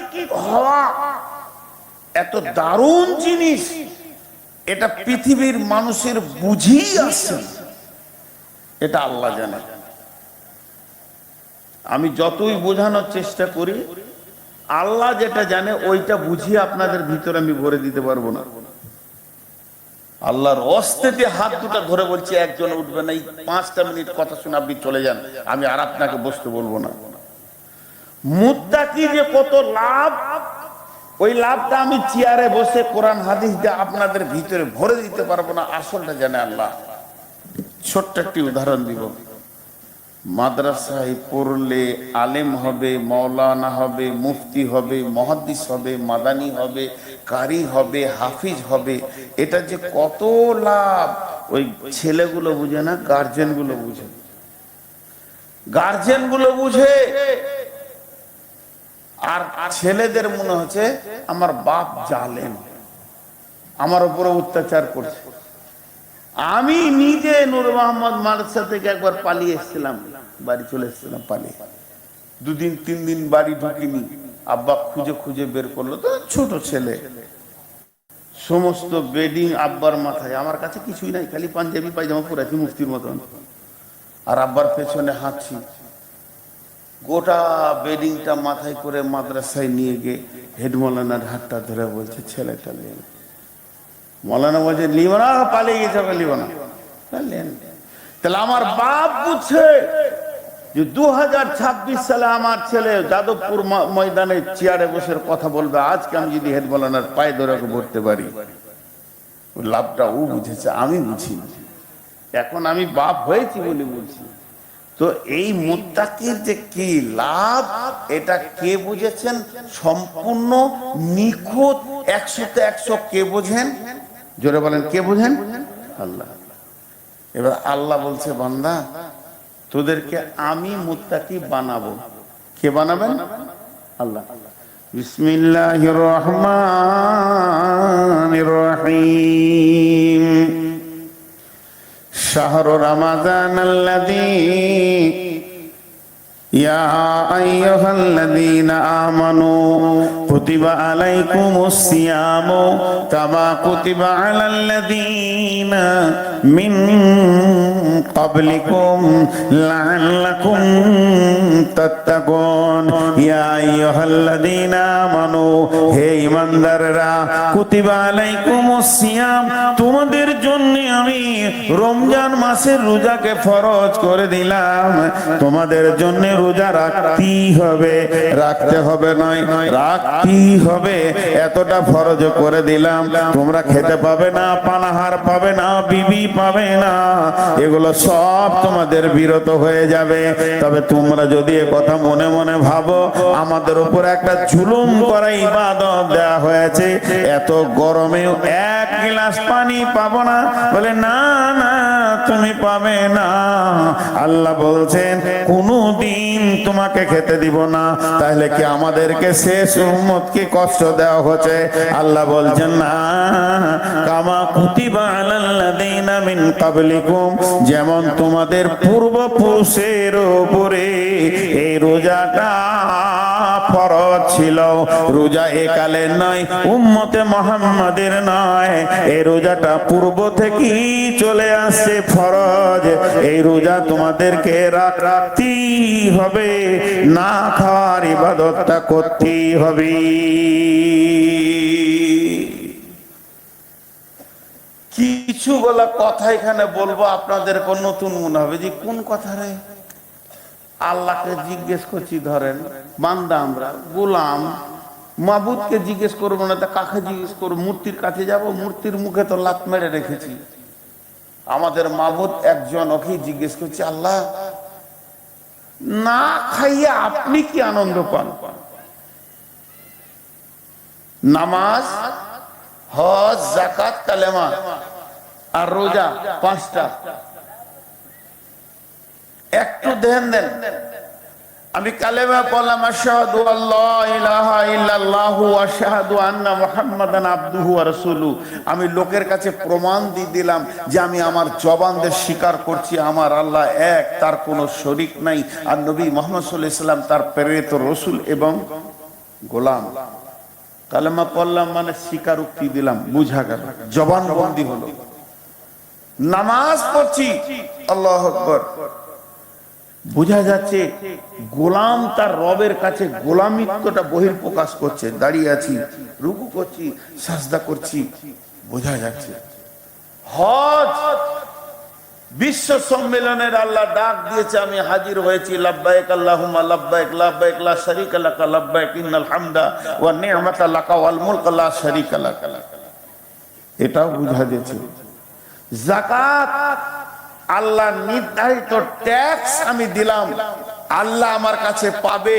হওয়া এত দারুণ জিনিস, এটা পৃথিবীর মানুষের বুঝেই আসছে, এটা আল্লাহ জানে। আমি যতই বোঝানোর চেষ্টা করি, আল্লাহ যেটা জানে ওইটা বুঝিয়ে আপনাদের ভিতরে আমি ভরে দিতে পারবো না। আল্লাহর অস্তেতে হাত দুটা ধরে বলছি, একজন উঠবে না, এই 5টা মিনিট কথা শুনে আপনি চলে যান, আমি আর আপনাকে বসতে বলবো না। মুত্তাকি যে কত লাভ, ওই লাভটা আমি চেয়ারে বসে কোরআন হাদিস দিয়ে আপনাদের ভিতরে ভরে দিতে পারবো না, আসলটা জানে আল্লাহ। ছোট্ট একটি উদাহরণ দিব। মাদ্রাসায় পড়লে আলেম হবে, মৌলানা হবে, মুফতি হবে, মুহাদ্দিস হবে, মাদানি হবে, কারি হবে, হাফিজ হবে, এটা যে কত লাভ ওই ছেলেগুলো বুঝে না, গার্জেনগুলো বুঝে। গার্জেনগুলো বুঝে, আর ছেলেদের মনে হচ্ছে আমার বাপ জালেম, আমার উপরে অত্যাচার করছে। আমি নিজে নূর মোহাম্মদ মাদ্রাসা থেকে একবার পালিয়ে এসেছিলাম, বাড়ি চলে এসেছিলাম পালিয়ে, 2-3 দিন বাড়ি ঢুকিনি, আব্বা খুঁজে খুঁজে বের করলো, তো ছোট ছেলে, সমস্ত বেডিং আব্বার মাথায়, আমার কাছে কিছুই নাই, খালি পাঞ্জাবি পায়জামা পরে আছি মুফতির মতন, আর আব্বার পেছনে হাঁটছি। গোটা বেডিংটা মাথায় করে মাদ্রাসায় নিয়ে গিয়ে হেড মৌলানার হাতটা ধরে বলছে, ছেলেটা নেন। মৌলানা বলছে লিব না, পালিয়ে গেছে, লিব না। তাহলে আমার বাপ বুঝছে যে 2026 সালে আমার ছেলে যাদবপুর ময়দানে চেয়ারে বসে কথা বলবে, আজকে আমি যদি হেড মৌলানার পায়ে ধরে ভরতে পারি, লাভটা ও বুঝেছে, আমি বুঝি। এখন আমি বাপ হয়েছি বলে বলছি। তো এই মুত্তাকির যে কি লাভ, এটা কে বুঝেছেন? সম্পূর্ণ নিখুঁত 100-তে 100 কে বোঝেন? জোরে বলেন, কে বোঝেন? আল্লাহ। এবার আল্লাহ বলছে, বান্দা তোদেরকে আমি মুত্তাকি বানাবো। কে বানাবেন? আল্লাহ। বিসমিল্লাহির রহমানির রহিম। শাহরু রমাদানাল্লাযী ইয়া আইয়ুহাল্লাযীনা আমানু কুতিবা আলাইকুমুস সিয়ামু কামা কুতিবা আলাল্লাযীনা মিন ক্বাবলিকুম লাআল্লাকুম তাত্তাকুন। ইয়া আইয়ুহাল্লাযীনা আমানু, হে ঈমানদাররা, কুতিবা আলাইকুমুস সিয়াম, তোমাদের জন্য আমি রমজান মাসের রোজাকে ফরজ করে দিলাম। তোমাদের জন্য রোজা রাখতেই হবে, রাখতে হবে নয়, রাখতেই হবে, এতটা ফরজ করে দিলাম। তোমরা খেতে পাবে না, পানাহার পাবে না, বিবি পাবে না, এগুলো সব তোমাদের বিরত হয়ে যাবে। তবে তোমরা যদি এ কথা মনে মনে ভাবো আমাদের উপর একটা জুলুম করা ইবাদত দেওয়া হয়েছে, এত গরমেও 1 গ্লাস পানি পাবো না, বলে না না তুমি পাবে না। আল্লাহ বলছেন কোনদিন তোমাকে খেতে দিব না। তাহলে কি আমাদেরকে শেষ উম্মতকে কষ্ট দেওয়া হচ্ছে? আল্লাহ বলছেন না, কামা কুতিবা আলাল্লাযীনা মিন ক্বাবলিকুম, যেমন তোমাদের পূর্বপুরুষের উপরে এই রোজাটা ফরজ ছিল। রোজা একালের নয়, উম্মতে মুহাম্মাদের নয়, এই রোজাটা পূর্ব থেকেই চলে আসছে ফরজ। এই রোজা তোমাদেরকে রাখতেই হবে, না খাওয়ার ইবাদতটা করতেই হবে। কিছু বলা কথা এখানে বলবো, আপনাদের নতুন মনে হবে যে কোন কথা রে, আল্লাহকে জিজ্ঞেস করছি, ধরেন বান্দা আমরা গোলাম, মাবুদকে জিজ্ঞেস করবো না তা কাকে জিজ্ঞেস করবো? মূর্তির কাছে যাব? মূর্তির মুখে তো লাত মেরে রেখেছি। আমাদের মাবুদ একজন, ওকে জিজ্ঞেস করছি, আল্লাহ না খাইয়ে আপনি কি আনন্দ পান? নামাজ, হজ, যাকাত, কালেমা আর রোজা, 5টা। একটু ধ্যান দেন। আমি কালেমা পড়লাম, আশহাদু আল্লা ইলাহা ইল্লাল্লাহু ওয়া আশহাদু আন্না মুহাম্মাদান আবদুহু ওয়া রাসূলুহু। আমি লোকের কাছে প্রমাণ দিয়ে দিলাম যে আমি আমার জবান দিয়ে স্বীকার করছি আমার আল্লাহ এক, তার কোনো শরীক নাই, আর নবী মুহাম্মদ সাল্লাল্লাহু আলাইহি ওয়াসাল্লাম তার প্রেরিত রাসূল এবং গোলাম। কালেমা পড়লাম মানে স্বীকারোক্তি দিলাম, বুঝা গেল, জবানবন্দি হলো। নামাজ পড়ছি, আল্লাহু আকবার, বোঝা যাচ্ছে গোলাম তার রবের কাছে গোলামিত্বটা বহির প্রকাশ করছে। দাঁড়িয়ে আছি, রুকু করছি, সাজদা করছি, বোঝা যাচ্ছে। হজ, বিশ্ব সম্মেলনের আল্লাহ ডাক দিয়েছে, আমি হাজির হয়েছি, লাব্বাইক আল্লাহুম্মা লাব্বাইক, লাব্বাইক লা শারীকা লাকা লাব্বাইক, ইন্নাল হামদা ওয়া নি'মাতা লাকা ওয়াল মুলকু লা শারীকা লাকা। এটাও বোঝা যাচ্ছে। যাকাত, আল্লাহ নির্ধারিত ট্যাক্স আমি দিলাম, আল্লাহ আমার কাছে পাবে,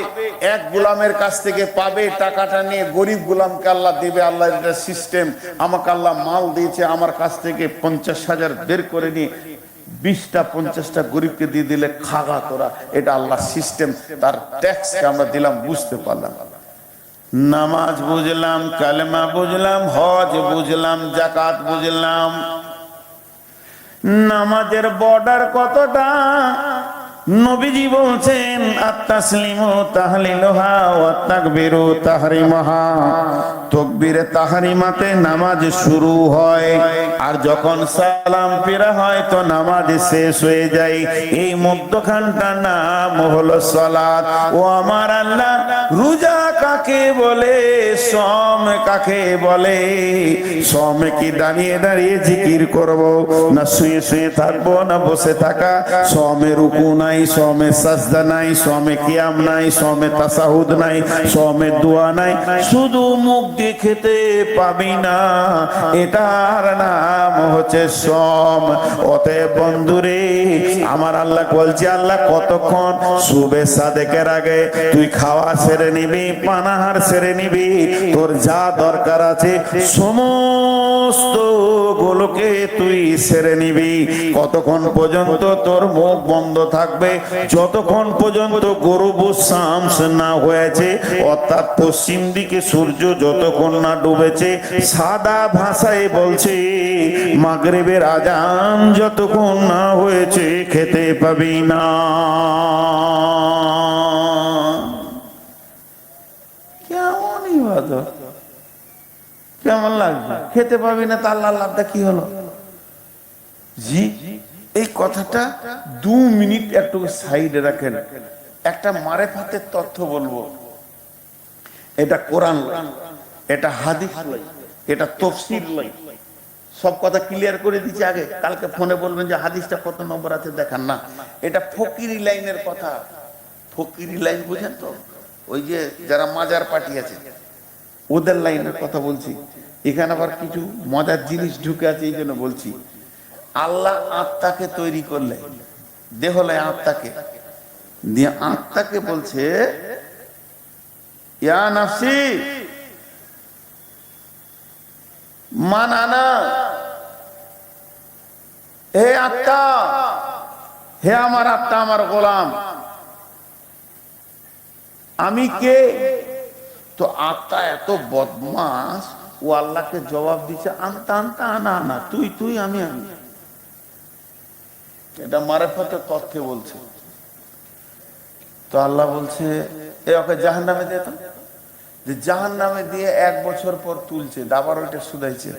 এক গোলামের কাছ থেকে পাবে, টাকাটা নিয়ে গরিব গোলামকে আল্লাহ দেবে। আল্লাহ এটা সিস্টেম। আমাকে আল্লাহ মাল দিয়েছে, আমার কাছ থেকে 50,000 বের করে নিয়ে 20টা 50টা গরিবকে দিয়ে দিলে খাগা তোরা, এটা আল্লাহ সিস্টেম। তার ট্যাক্সকে আমরা দিলাম, বুঝতে পারলাম। নামাজ বুঝলাম, কালেমা বুঝলাম, হজ বুঝলাম, যাকাত বুঝলাম। নামাজের বর্ডার কতটা নবীজি বলছেন, আত-তাসলিমু তাহলিলুহা ওয়া তাকবীরু তাহরিমাহা। তাকবীরে তাহরিমাতে নামাজ শুরু হয়, আর যখন সালাম ফেরা হয় তো নামাজ শেষ হয়ে যায়। এই মধ্যখানটার নাম হলো সালাত। ও আমার আল্লাহ, রোজা কাকে বলে, সম কাকে বলে? সমে কি দাঁড়িয়ে দাঁড়িয়ে জিকির করব, না শুয়ে শুয়ে থাকবো, না বসে থাকা? সমে রুকু নাই, সমে সাজদা নাই, সমে কিয়াম নাই, সমে তাসাহুদ নাই, সমে দোয়া নাই, শুধু মুখ দিয়ে খেতে পাবি না, এটার নাম হচ্ছে সম। অতএব বন্ধুরে, আমার আল্লাহ বলছে, আল্লাহ কতক্ষণ? সুবে সাদেকের আগে তুই খাওয়া সেরে নিবি, পানাহার সেরে নিবি, তোর যা দরকার আছে সমস্ত গুলোকে তুই সেরে নিবি। কতক্ষণ পর্যন্ত তোর মুখ বন্ধ থাকবে? যতক্ষণ পর্যন্ত গরুব শামস না হয়েছে, অর্থাৎ পশ্চিম দিকে সূর্য যতক্ষণ না ডুবেছে। সাদা ভাষায় বলছে, মাগরিবের আজান যতক্ষণ না হয়েছে খেতে পাবি না। কেমন ইবাদত, কেমন লাগবে? খেতে পাবি না, তা আল্লাহ লাভটা কি হলো? জি, এই কথাটা 2 মিনিট একটু সাইডে রাখেন। একটা মারেফাতের তথ্য বলবো। এটা কোরআন লয়, এটা হাদিস লয়, এটা তাফসীর লয়। সব কথা ক্লিয়ার করে দিচ্ছি আগে। কালকে ফোনে বলবেন যে হাদিসটা কত নম্বর আছে দেখান না। এটা ফকিরি লাইনের কথা। ফকিরি লাইন বুঝেন তো? ওই যে যারা মাজার পার্টি আছে ওদের লাইনের কথা বলছি। এখানে আবার কিছু মজার জিনিস ঢুকে আছে, এই জন্য বলছি। আল্লাহ আত্মাকে তৈরি করলে, দেহলে আত্মাকে দিয়ে, আত্মাকে বলছে, ইয়া নাফসি মান আনা, হে আত্মা, হে আমার আত্মা, আমার গোলাম, আমি কে? তো আত্মা এত বদমাস, ও আল্লাহকে জবাব দিচ্ছে, আনতা আনতা আনা আনা, তুই তুই, আমি আমি। এটা মারেফতের তথ্যে বলছে। তো আল্লাহ বলছে, এ ওকে জাহান্নামে দিয়ে তো, যে জাহান্নামে দিয়ে 1 বছর পর তুলছে, আবার ওইটা শুধাইছে,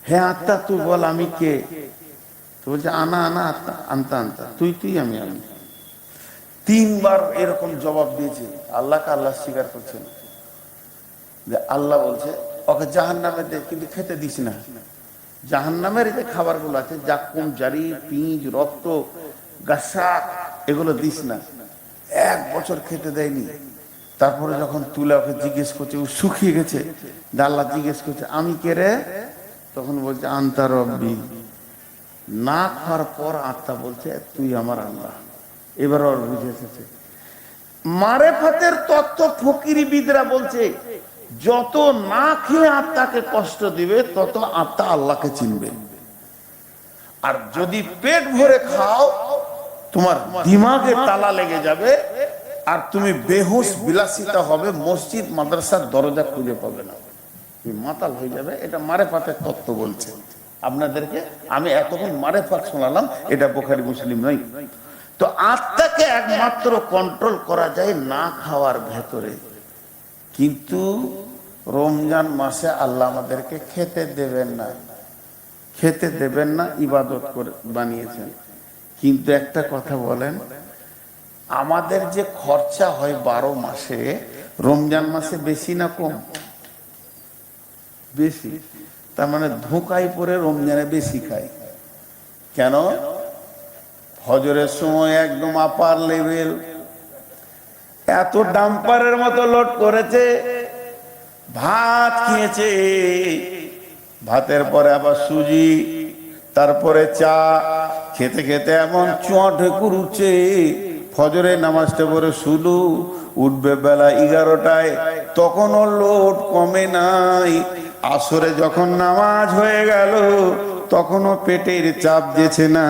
হে আত্মা তুই বল আমি কে? তো বলছে, আনা আনা আত্মা, আনতা আনতা, তুই তুই, আমি আমি। 3 বার এরকম জবাব দিয়েছে। আল্লাহকে আল্লাহ স্বীকার করছে না। যে আল্লাহ বলছে, ওকে জাহান্নামে দে, কিন্তু খেতে দিস না। জাহান্নামের যে খাবারগুলো আছে, জাকুম, জারি, পিঁজ, রক্ত, গাসা, এগুলো দিস না। 1 বছর খেতে দেয়নি। তারপরে যখন তুলে ওকে জিজ্ঞেস করছে, ও শুকিয়ে গেছে, আল্লাহ জিজ্ঞেস করছে আমি কে রে? তখন বলছে আনতা রব্বি। না খাওয়ার পর আত্মা বলছে তুই আমার আল্লাহ। এবার ওর বুঝে এসেছে মারেফাতের তত্ত্ব। ফকিরিবিদরা বলছে যত না খেয়ে আত্মাকে কষ্ট দিবে তত আত্মা আল্লাহকে চিনবে। আর যদি পেট ভরে খাও তোমার দিমাগে তালা লেগে যাবে আর তুমি বেহুশ বিলাসিতা হবে, মসজিদ মাদ্রাসার দরজা খুঁজে পাবে না, তুমি মাতাল হয়ে যাবে। এটা মারেফাতের তত্ত্ব বলছে আপনাদেরকে। আমি এতক্ষণ মারেফাত শোনালাম, এটা বুখারী মুসলিম নয়। তো আত্মাকে একমাত্র কন্ট্রোল করা যায় না খাওয়ার ভেতরে। কিন্তু রমজান মাসে আল্লাহ আমাদেরকে খেতে দেবেন না, খেতে দেবেন না, ইবাদত করে বানিয়েছেন। কিন্তু একটা কথা বলেন, আমাদের যে খরচা হয় 12 মাসে, রমজান মাসে বেশি না কম? বেশি। তার মানে ধোঁকায় পড়ে রমজানে বেশি খাই। কেন? ফজরের সময় একদম আপার লেভেল, এত ডাম্পারের মতো লোড করেছে, ভাত খেয়েছে, ভাতের পরে আবার সুজি, তারপরে চা, খেতে খেতে এমন চোঁয়া ঢেকুর উঠছে। ফজরে নামাজটা পরে শুধু উঠবে বেলা 11টায়, তখনও লোড কমে নাই। আসরে যখন নামাজ হয়ে গেল তখনও পেটের চাপ দিয়েছে না,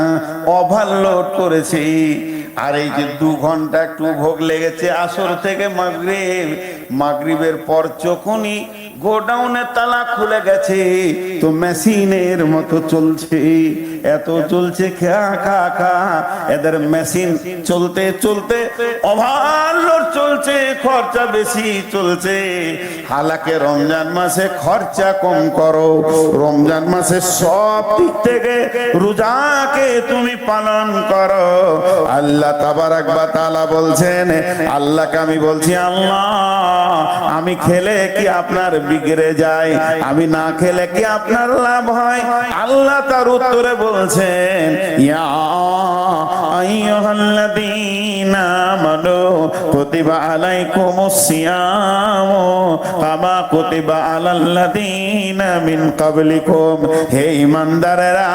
ওভারলোড করেছে। আর এই যে 2 ঘন্টা একটু ভোগ লেগেছে আসর থেকে মাগরিব, মাগরিবের পর যখনই গোডাউনে তালা খুলে গেছে তো মেশিনের মতো চলছে, এত চলছে খা খা খা। এদের মেশিন চলতে চলতে ওভারলোড চলছে, খরচা বেশি চলছে। হালাকে রমজান মাসে খরচা কম করো, রমজান মাসে সব দিক থেকে রোজাকে তুমি পালন করো। আল্লাহ তাবারাক ওয়া তাআলা বলছেন, আল্লাহকে আমি বলছি আল্লাহ আমি খেলে কি আপনার বিগড়ে যায়, আমি না খেলে কি আপনার লাভ হয়? আল্লাহ তার উত্তরে বলছেন ইয়া আইয়ুহাল্লাযীনা আমানু কুতিবা আলাইকুমুস সিয়াম কামা কুতিবা আলাল্লাযীনা মিন ক্বাবলিকুম। হে ঈমানদারেরা,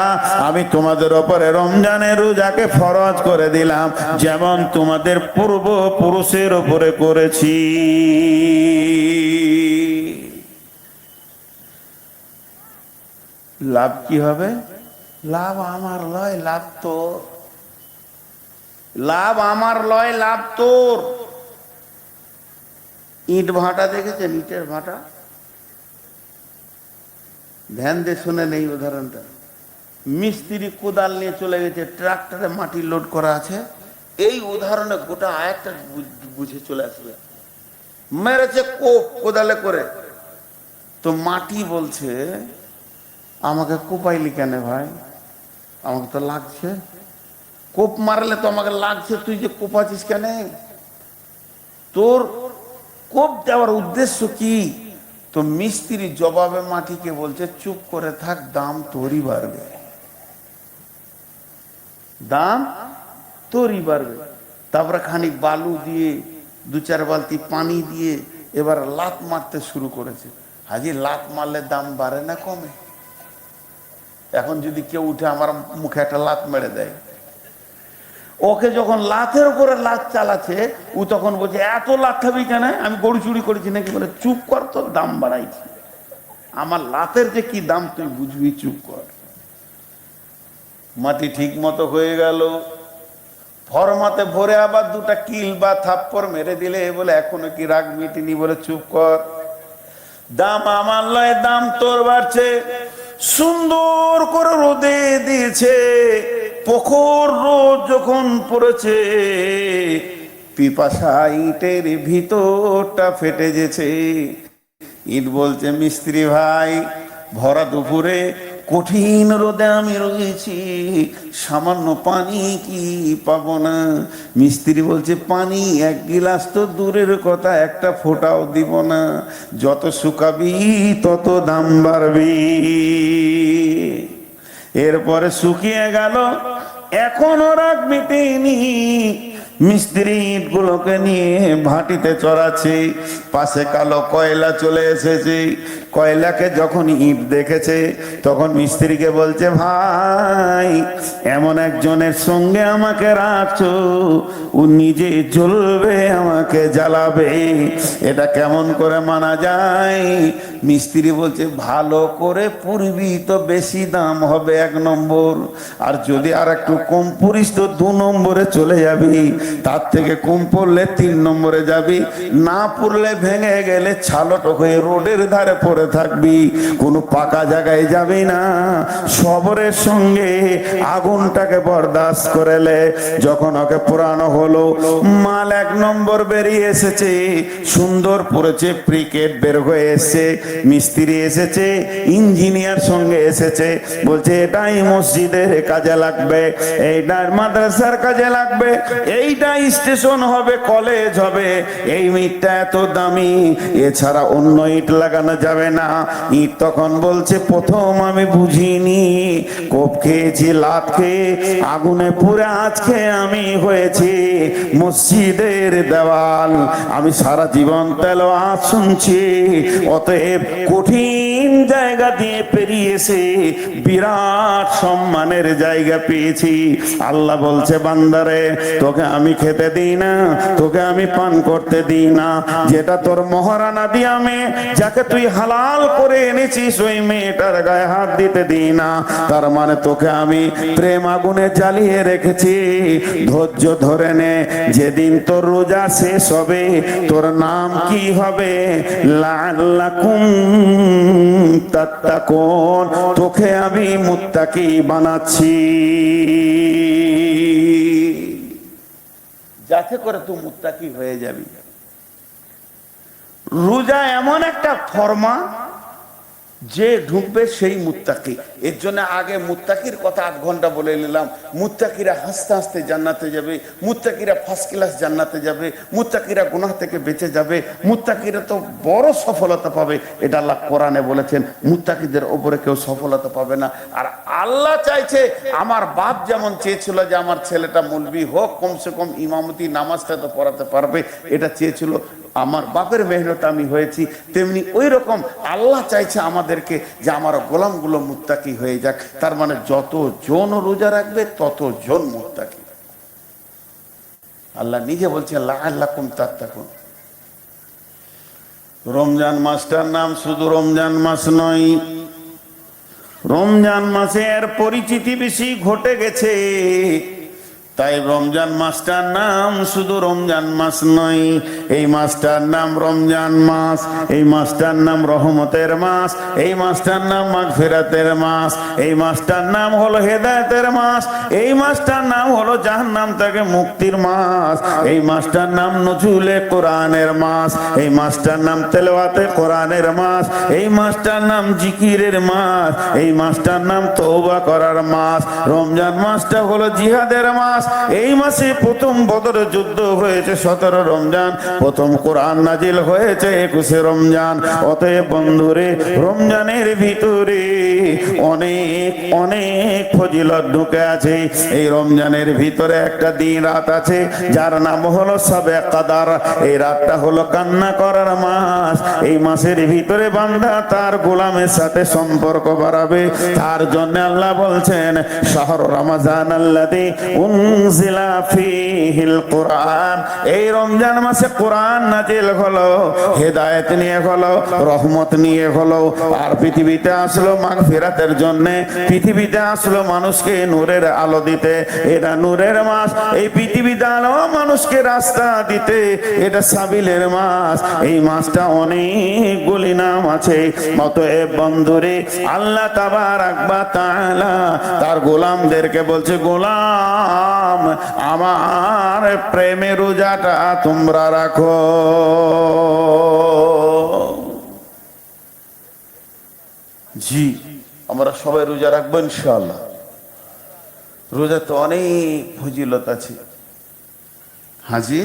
আমি তোমাদের উপরে রমজানের রোজাকে ফরজ করে দিলাম যেমন তোমাদের পূর্বপুরুষের উপরে করেছি। লাভ কি হবে? লাভ আমার লয়, লাভ তোর। লাভ আমার লয়, লাভ তোর। ইট ভাটা দেখেছেন? ইটের ভাটা, ধ্যান দিয়ে শুনে নেই উদাহরণটা। মিস্ত্রি কোদাল নিয়ে চলে গেছে, ট্রাক্টরে মাটি লোড করা আছে। এই উদাহরণে গোটা আয়াতটা বুঝে চলে আসবে। মেরেছে কোপ কোদালে করে, তো মাটি বলছে আমাকে কোপাইলি কেন ভাই? আমাকে তো লাগছে। কোপ মারলে তো আমাকে লাগছে, তুই যে কোপাচ্ছিস কেন? তোর কোপ দেওয়ার উদ্দেশ্য কি? তো মিস্ত্রি জবাবে মাটিকে বলছে চুপ করে থাক, দাম তোরই বাড়বে, দাম তোরই বাড়বে। তারপরে খানিক বালু দিয়ে 2-4 বালতি পানি দিয়ে এবার লাত মারতে শুরু করেছে। হাজি লাত মারলে দাম বাড়ে না কমে? এখন যদি কেউ উঠে আমার মুখে একটা লাত মেরে দেয়, ওকে যখন লাথের উপরে লাত চালাচ্ছে ও তখন বলছে এত লাত খাবি কেন? আমি গরু চুরি করেছি নাকি? বলে চুপ কর, তোর দাম বাড়াইছি। আমার লাতের যে কি দাম তুই বুঝবি, চুপ কর। মাটি ঠিক মতো হয়ে গেল, ফরমাতে ভরে আবার 2টা কিল বা থাপ্পড় মেরে দিলে বলে এখনো কি রাগ মিটিনি? বলে চুপ কর, দাম আমার লয়, দাম তোর বাড়ছে। সুন্দর করে রোদে দিয়েছে, প্রখর রোদ যখন পড়েছে, পিপাসা ইটের ভিতরটা ফেটে গেছে। ইট বলছে মিস্ত্রি ভাই, ভরা দুপুরে কঠিন রোদে আমি রয়েছি, সামান্য পানি কি পাবো না? মিস্ত্রি বলছে পানি 1 গিলাস তো দূরের কথা, একটা ফোঁটাও দিব না। যত শুকাবি তত দাম বাড়বি। এরপরে শুকিয়ে গেল, এখনো রাগ মিটেনি। মিস্ত্রি ইটগুলোকে নিয়ে ভাটিতে চড়াচ্ছে, পাশে কালো কয়লা চলে এসেছে। কয়লাকে যখন ইট দেখেছে তখন মিস্ত্রিকে বলছে, ভাই এমন একজনের সঙ্গে আমাকে রাখছো, ও নিজে জ্বলবে আমাকে জ্বালাবে, এটা কেমন করে মানা যায়? মিস্ত্রি বলছে, ভালো করে পুরবি তো বেশি দাম হবে 1 নম্বর, আর যদি আর একটু কম পুরিস তো 2 নম্বরে চলে যাবি, তার থেকে কম পড়লে 3 নম্বরে যাবি, না পড়লে ভেঙে গেলে ছালট হয়ে রোডের ধারে পড়ে থাকবি, কোনো পাকা জায়গায় যাবি না। সবরের সঙ্গে আগুনটাকে বরদাস্ত করেলে যখন ওকে পুরানো হলো, মাল 1 নম্বর বেরিয়ে এসেছে, সুন্দর পড়েছে, প্রিকেট বের হয়ে এসেছে, মিস্ত্রি এসেছে, ইঞ্জিনিয়ার সঙ্গে এসেছে, বলছে এটাই মসজিদের কাজে লাগবে, এইটা মাদ্রাসার কাজে লাগবে, এইটা স্টেশন হবে, কলেজ হবে, এই ইটটা এত দামি, এছাড়া অন্য ইট লাগানো যাবে না। ইট তখন বলছে, প্রথম আমি বুঝিনি, কোপ খেয়েছি, লাত খেয়ে, আগুনে পুড়ে আজকে আমি হয়েছি মসজিদের দেওয়াল। আমি সারা জীবন তেলাওয়াত শুনছি, অতএব কঠিন জায়গা দিয়ে পেরিয়েছে, বিরাট সম্মানের জায়গা পেয়েছি। আল্লাহ বলছে, বান্দারে তোকে আমি খেতে দিই না, তোকে আমি পান করতে দিই না, যেটা তোর মহারানা দিয়া মেয়ে, যাকে তুই হালাল করে এনেছিস, ওই মেয়েটার গায়ে হাত দিতে দিই না। তার মানে তোকে আমি প্রেম আগুনে জ্বালিয়ে রেখেছি। ধৈর্য ধরে নে, যেদিন তোর রোজা শেষ হবে তোর নাম কি হবে? লাআল্লাকুম তাত্তাকুন, তোকে আমি মুত্তাকি বানাচ্ছি, যাতে করে তুই মুত্তাকি হয়ে যাবি। রোজা এমন একটা ফরমা, যে ঢুকবে সেই মুত্তাকি। এর জন্য আগে মুত্তাকির কথা 8 ঘন্টা বলে নিলাম। মুত্তাকিরা হাসতে হাসতে জান্নাতে যাবে, মুত্তাকিরা ফার্স্ট ক্লাস জান্নাতে যাবে, মুত্তাকিরা গুনাহ থেকে বেঁচে যাবে, মুত্তাকিরা তো বড় সফলতা পাবে, এটা আল্লাহ কোরআনে বলেছেন। মুত্তাকিদের উপরে কেউ সফলতা পাবে না। আর আল্লাহ চাইছে, আমার বাপ যেমন চেয়েছিল যে আমার ছেলেটা মৌলবি হোক, কমসে কম ইমামতি নামাজটা তো পড়াতে পারবে, এটা চেয়েছিল, আমার বাপের মেহনত আমি হয়েছি, তেমনি ওই রকম আল্লাহ চাইছে আমাদেরকে যে আমার গোলামগুলো মুত্তাকি হয়ে যাক। তার মানে যত জন রোজা রাখবে তত জন মুত্তাকি। আল্লাহ নিজে বলছেন, লাআল্লাকুম তাত্তাকুন। রমজান মাসটার নাম শুধু রমজান মাস নয়, রমজান মাসের পরিচিতি বেশি ঘটে গেছে, তাই রমজান মাসটার নাম শুধু রমজান মাস নয়, এই মাসটার নাম রমজান মাস, এই মাসটার নাম রহমতের মাস, এই মাসটার নাম মাগফিরাতের মাস, এই মাসটার নাম হলো হেদায়েতের মাস, এই মাসটার নাম হলো জাহান্নাম থেকে মুক্তির মাস, এই মাসটার নাম নজুলে কোরআনের মাস, এই মাসটার নাম তেলাওয়াতে কোরআনের মাস, এই মাসটার নাম জিকিরের মাস, এই মাসটার নাম তওবা করার মাস। রমজান মাসটা হলো জিহাদের মাস। এই মাসে প্রথম বদরের যুদ্ধ হয়েছে 17 রমজান, প্রথম কোরআন নাজিল হয়েছে 21 রমজান। অতএব বন্ধুরে, রমজানের ভিতরে অনেক অনেক ফজিলত ঢুকে আছে। এই রমজানের ভিতরে একটা দিন রাত আছে যার নাম হলো শবে কদর। এই রাতটা হলো কান্না করার মাস। এই মাসের ভিতরে বান্দা তার গোলামের সাথে সম্পর্ক বাড়াবে। তার জন্য আল্লাহ বলছেন, শাহরু রমজান আল্লাযী উনজিলা ফীহিল কুরআন। এই রমজান মাসে কোরআন নাজিল হলো, হেদায়েত নিয়ে হলো, রহমত নিয়ে হলো, আর পৃথিবীতে আসলো মাগফিরাতের জন্য, পৃথিবীতে আসলো মানুষকে নূরের আলো দিতে। এটা নূরের মাস। এই পৃথিবীতে আলো মানুষকে রাস্তা দিতে, এটা সাবিলের মাস। এই মাসটা অনেকগুলি নাম আছে। অতএব বন্ধুরে, আল্লাহ তাবারাক ওয়া তাআলা তার গোলামদেরকে বলছে, গোলাম আমার প্রেমের রোজাটা তোমরা রাখো। জি, আমরা সবাই রোজা রাখবো ইনশাআল্লাহ। রোজা তো অনেক ফজিলত আছে। হাজি,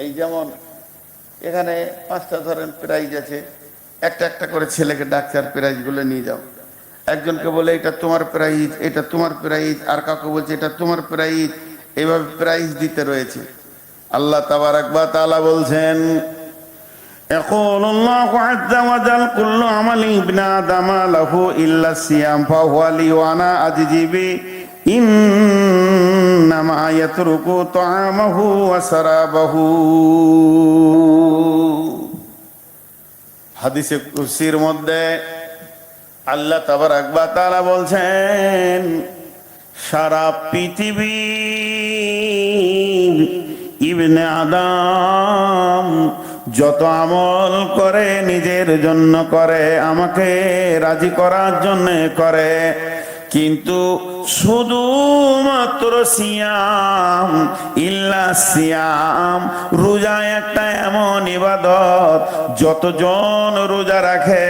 এই যেমন এখানে 5টা ধরেন প্রাইজ আছে, একটা একটা করে ছেলেকে ডাক্তার প্রাইজ গুলো নিয়ে যাও। একজনকে বলে এটা তোমার প্রাইজ, এটা তোমার প্রাইজ, আর কাউকে বলছে এটা তোমার প্রাইজ। এইভাবে প্রাইজ দিতে রয়েছে। আল্লাহ তাবারাক ওয়া তাআলা বলছেন, يقول الله عز وجل كل عمل ابن آدم له إلا الصيام فهو لي وأنا أجزي به إنما يترك طعامه وشرابه। হাদিসে কুরসির মধ্যে আল্লাহ তাবারাক ওয়া তাআলা বলছেন, সারা পৃথিবীর ইবনে আদম যত আমল করে নিজের জন্য করে, আমাকে রাজি করার জন্য করে, কিন্তু শুধুমাত্র সিয়াম, ইল্লা সিয়াম, রোজা একটা এমন ইবাদত যতজন রোজা রাখে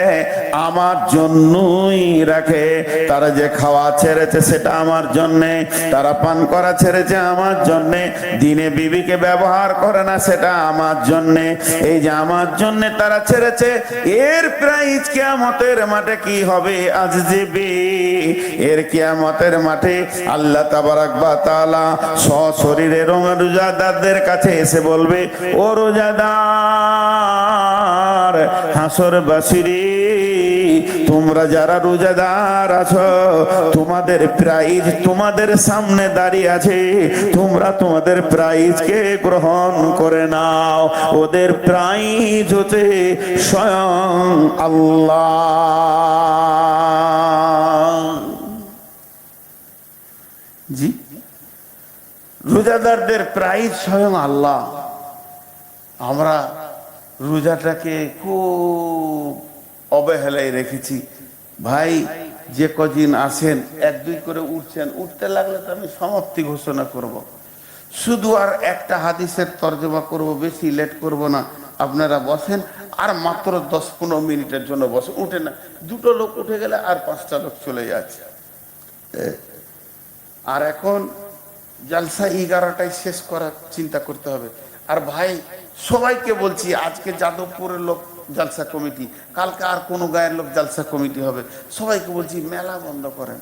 আমার জন্যই রাখে। তারা যে খাওয়া ছেড়েছে সেটা আমার জন্যে, তারা পান করা ছেড়েছে আমার জন্যে, দিনে বিবিকে ব্যবহার করে না সেটা আমার জন্যে। এই যে আমার জন্যে তারা ছেড়েছে, এর প্রাইজ কিয়ামতের মাঠে কি হবে? আজজিবি, এর কিয়ামতের মাঠে আল্লাহ তাবারাক ওয়া তাআলা সশরীরে রোজাদারদের কাছে এসে বলবে, ও রোজাদার হাসরবাসীরে, তোমরা যারা রোজাদার আছো তোমাদের প্রাইজ তোমাদের সামনে দাঁড়িয়ে আছে, তোমরা তোমাদের প্রাইজকে গ্রহণ করে নাও। ওদের প্রাইজ হচ্ছে স্বয়ং আল্লাহ। জি, রোজাদারদের প্রাইজ স্বয়ং আল্লাহ। আমরা রোজাটাকে খুব অবহেলায় রেখেছি। ভাই, যে কদিন আসেন এক দুই করে উঠছেন, উঠতে লাগলে তো আমি সমাপ্তি ঘোষণা করব। শুধু আর একটা হাদিসের তর্জমা করব, বেশি লেট করব না। আপনারা বসেন, আর মাত্র 10-15 মিনিটের জন্য বসেন, উঠে না। দুটো লোক উঠে গেলে আর 5টা লোক চলে যাচ্ছে। আর এখন জালসা 11টায় শেষ করার চিন্তা করতে হবে। আর ভাই, সবাইকে বলছি, আজকে যাদবপুরের লোক জালসা কমিটি, কালকে আর কোনো গায়ের লোক জালসা কমিটি হবে। সবাইকে বলছি মেলা বন্ধ করেন।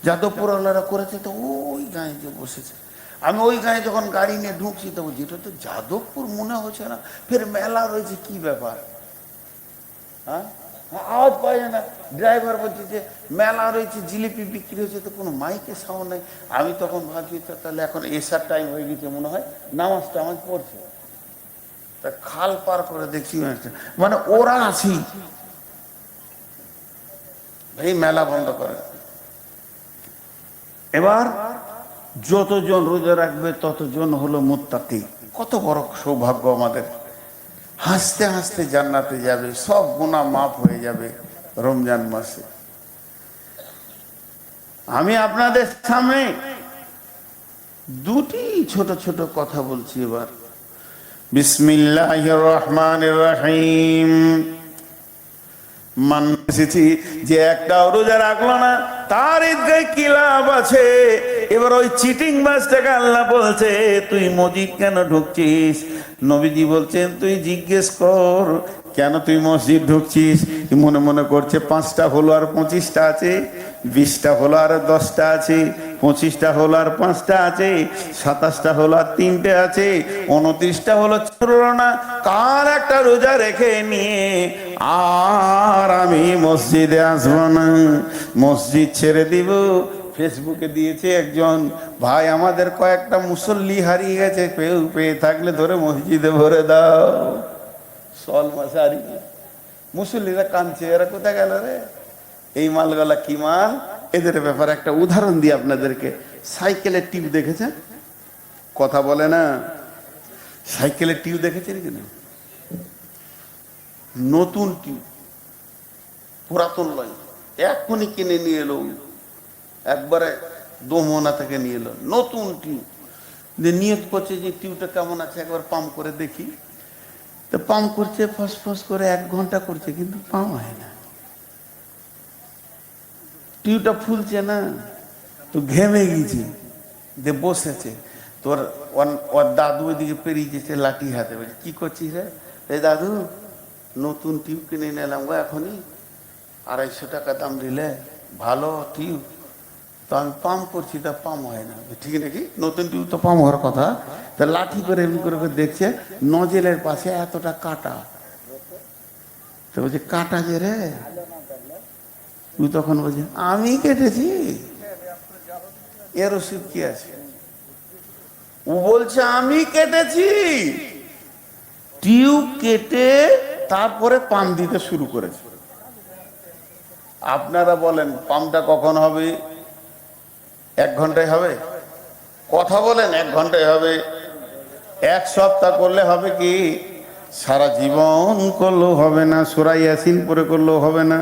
যাদবপুরওয়ালারা করেছে তো ওই গায়ে যে বসেছে। আমি ওই গায়ে যখন গাড়ি নিয়ে ঢুকছি তো বলছি এটা তো যাদবপুর মনে হচ্ছে না, ফের মেলা রয়েছে, কি ব্যাপার? হ্যাঁ, আওয়াজ পাওয়া যায় না। ড্রাইভার বলছে যে মেলা রয়েছে, জিলিপি বিক্রি হচ্ছে, তো কোনো মাইকে সাউন্ড নেই। আমি তখন ভাবছি তাহলে এখন এসার টাইম হয়ে গেছে মনে হয়, নামাজটা আমার পড়ছে। তা খাল পার করে দেখছি মানে ওরা আছি, ভাই মেলা বন্ধ করে। এবার যতজন রোজা রাখবে ততজন হলো মুত্তাকি। কত বড় সৌভাগ্য আমাদের। হাসতে হাসতে জান্নাতে যাবে, সব গুনাহ মাফ হয়ে যাবে রমজান মাসে। আমি আপনাদের সামনে দুটি ছোট ছোট কথা বলছি এবার। বিসমিল্লাহির রহমানির রহিম। মানছি যে একটা রোজা রাখলো না তার ঈদগায় কি লাভ আছে? এবার ওই চিটিং বাসটাকে আল্লাহ বলছে, তুই মসজিদ কেন ঢুকছিস? নবীজি বলছেন, তুই জিজ্ঞেস কর কেন তুই মসজিদ ঢুকছিস। মনে মনে করছে 5টা হলো আর 25টা আছে, 20টা হলো আর 10টা আছে, 25টা হলো আর 5টা আছে, 27টা হলো আর 3টে আছে, 29টা হলো চললো না। কার একটা রোজা রেখে নিয়ে আর আমি মসজিদে আসবো না, মসজিদ ছেড়ে দিব। ফেসবুকে দিয়েছে একজন ভাই, আমাদের কয়েকটা মুসল্লি হারিয়ে গেছে, পেয়ে থাকলে ধরে মসজিদে ভরে দাও। সল মাসে হারিয়ে মুসল্লিরা কাঁদছে, এরা কোথায় গেল রে? এই মালগুলা কি মাল? এদের ব্যাপারে একটা উদাহরণ দিই আপনাদেরকে। সাইকেলের টিউব দেখেছেন? কথা বলে না। সাইকেলের টিউব দেখেছেন কিনা? নতুন টিউব, পুরাতন লয়, এখনই কিনে নিয়ে এলো, একবারে দোমনা থেকে নিয়ে এলো নতুন টিউব। নিয়ত করছে যে টিউবটা কেমন আছে একবার পাম্প করে দেখি। তো পাম্প করছে, ফসফস করে 1 ঘন্টা করছে, কিন্তু পাম্প হয় না। টিউবটা ফুলছে না, তো ঘেমে গেছে, যে বসেছে। তোর ওর দাদু ওইদিকে পেরিয়ে যেছে লাঠি হাতে, বলছে কি করছিস রে? এই দাদু, নতুন টিউব কিনে নিলাম গো এখনই, 250 টাকা দাম দিলে, ভালো টিউব। তো আমি পাম করছি, তা পাম হয় না, ঠিক নাকি? নতুন টিউব তো পাম হওয়ার কথা। তা লাঠি করে এমনি করে দেখছে নজেলের পাশে এতটা কাটা। তো বলছে কাটা যে রে, তুই তখন বলছে আমি কেটেছি, এর ওষুধ কি আছে? ও বলছে আমি কেটেছি। টিউব কেটে তারপরে পাম দিতে শুরু করেছে। আপনারা বলেন পামটা কখন হবে? 1 ঘন্টায় হবে? কথা বলেন 1 ঘন্টায় হবে? 1 সপ্তাহ করলে হবে কি? সারা জীবন করলেও হবে না, সূরা ইয়াসিন পড়ে করলেও হবে না।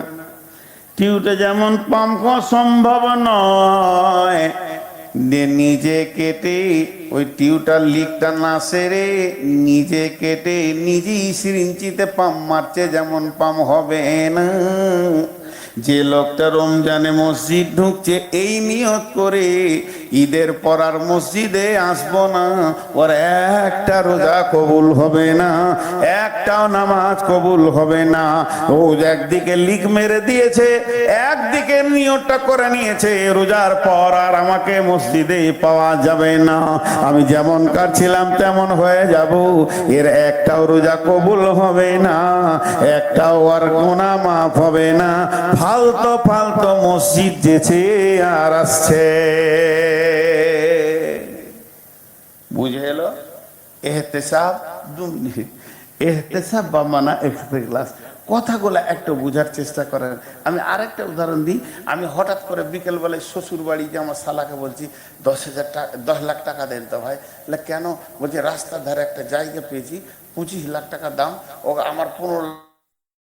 টিউবটা যেমন পাম্প করা সম্ভব নয়, নিজে কেটে ওই টিউবটার লিকটা না সেরে নিজে কেটে নিজেই সিরিঞ্চিতে পাম্প মারছে, যেমন পাম্প হবে না। যে লোকটা রমজানে মসজিদ ঢুকছে এই নিয়ত করে ঈদের পর আর মসজিদে আসবো না, ওর একটা রোজা কবুল হবে না, একটাও নামাজ কবুল হবে না। ও একদিকে লিক মেরে দিয়েছে, একদিকে নিয়তটা করে নিয়েছে রোজার পর আর আমাকে মসজিদে পাওয়া যাবে না, আমি যেমন কার ছিলাম তেমন হয়ে যাব। এর একটাও রোজা কবুল হবে না, একটাও আর গুনাহ মাফ হবে না। ফালতু ফালতু মসজিদ যেছে আর আসছে। বুঝে এলো? এহতেসাব 2 মিনিট। এহতেসাব বা মানা ইখতিলাস, কথাগুলো একটু বোঝার চেষ্টা করেন। আমি আরেকটা উদাহরণ দিই। আমি হঠাৎ করে বিকেলবেলায় শ্বশুর বাড়ি যে আমার শালাকে বলছি 10,000 টাকা 10 লাখ টাকা দেন তো ভাই। কেন? বলছে রাস্তার ধারে একটা জায়গা পেয়েছি, 25 লাখ টাকা দাম, ও আমার 15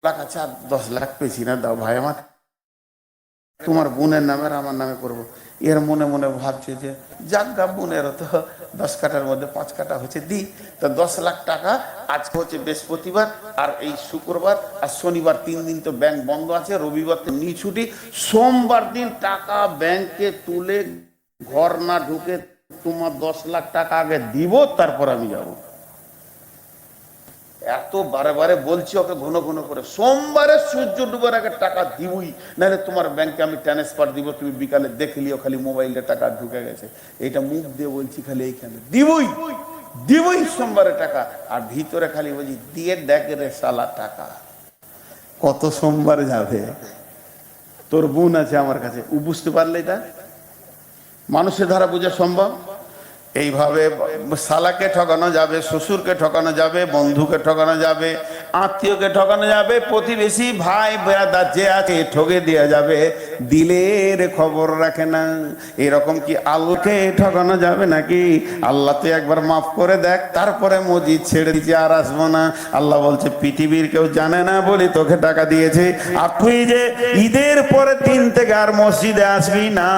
লাখ আছে, আর 10 লাখ পেয়েছি না, দাও ভাই আমার, তোমার বোনের নামে আর আমার নামে করবো। এর মনে মনে ভাবছে যে যাজ্ঞা বোনের তো 10 কাঠার মধ্যে 5 কাঠা হচ্ছে, দি তো 10 লাখ টাকা। আজকে হচ্ছে বৃহস্পতিবার, আর এই শুক্রবার আর শনিবার 3 দিন তো ব্যাংক বন্ধ আছে, রবিবার তো নি ছুটি। সোমবার দিন টাকা ব্যাংকে তুলে ঘর না ঢুকে তোমার 10 লাখ টাকা আগে দিব, তারপর আমি যাব। এত বারে বারে বলছি ওকে ঘন ঘন করে, সোমবারে সূর্য ডুবার আগে টাকা দিবই, নাহলে তোমার ব্যাংকে আমি ট্রান্সফার দিব, তুমি বিকালে দেখলিও খালি মোবাইলে টাকা ঢুকে গেছে। এটা মুখ দিয়ে বলছি, খালি এইখানে দিবই দিবই সোমবারে টাকা, আর ভিতরে খালি বলছি দিয়ে দেখ রে শালা টাকা কত সোমবারে যাবে। তোর বোন আছে আমার কাছে, ও বুঝতে পারলে এটা মানুষের ধারা বোঝা সম্ভব? এইভাবে শালাকে ঠকানো যাবে, শ্বশুরকে ঠকানো যাবে, বন্ধুকে ঠকানো যাবে, আত্মীয়কে ঠকানো যাবে, প্রতিবেশী ভাই ব্রাদার যে আছে ঠকে দেওয়া যাবে। দিলের খবর রাখে না। এরকম কি আল্লাহকে ঠকানো যাবে নাকি? আল্লাহ তুই একবার মাফ করে দেখ, তারপরে মসজিদ ছেড়ে দিচ্ছি আর আসবো না। আল্লাহ বলছে পৃথিবীর কেউ জানে না বলি তোকে টাকা দিয়েছে, আর তুই যে ঈদের পরে 3 থেকে আর মসজিদে আসবি না,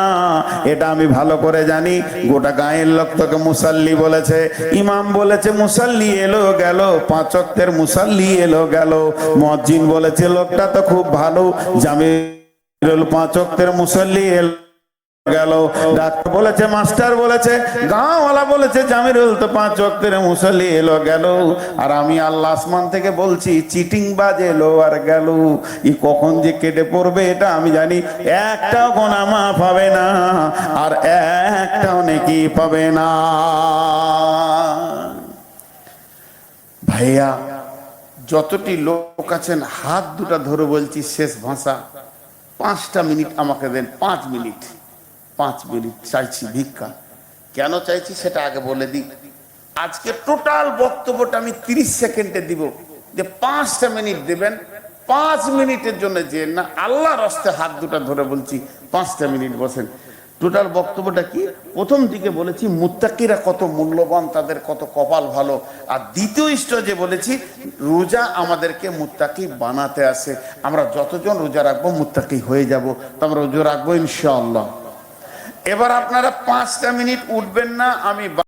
এটা আমি ভালো করে জানি। গোটা গায়ের লোক তোকে মুসাল্লি বলেছে, ইমাম বলেছে মুসাল্লি এলো গেল, 5 ওয়াক্তের মুসাল্লি এলো গেল, মুয়াজ্জিন বলেছে লোকটা তো খুব ভালো, জামিরুল 5 ওয়াক্তের মুসাল্লি এলো গেল, ডাক্তার বলেছে, মাস্টার বলেছে, গাঁওয়ালা বলেছে জামিরুল তো 5 ওয়াক্তের মুসাল্লি এলো গেল, আর আমি আল্লাহ আসমান থেকে বলছি চিটিং বাজ এলো আর গেল। ই কখন যে কেটে পড়বে এটা আমি জানি। একটাও গুনাহ মাফ হবে না, আর একটাও নেকি পাবে না। ভাইয়া যতটি লোক আছেন হাত দুটা ধরে বলছি, শেষ ভাষা 5টা মিনিট আমাকে দেন, 5 মিনিট 5 মিনিট চাইছি ভিক্ষা। কেন চাইছি সেটা আগে বলে দিই। আজকে টোটাল বক্তব্যটা আমি 30 সেকেন্ডে দিব, যে 5টা মিনিট দেবেন। 5 মিনিটের জন্য যে না, আল্লাহর রাস্তে হাত দুটা ধরে বলছি 5টা মিনিট বসেন। টোটাল বক্তব্যটা কি? প্রথম দিকে বলেছি মুত্তাকিরা কত মূল্যবান, তাদের কত কপাল ভালো, আর দ্বিতীয় স্টেজে বলেছি রোজা আমাদেরকে মুত্তাকি বানাতে আসে। আমরা যতজন রোজা রাখবো মুত্তাকি হয়ে যাব, তো আমরা রোজা রাখবো ইনশাআল্লাহ। এবার আপনারা 5টা মিনিট উঠবেন না, আমি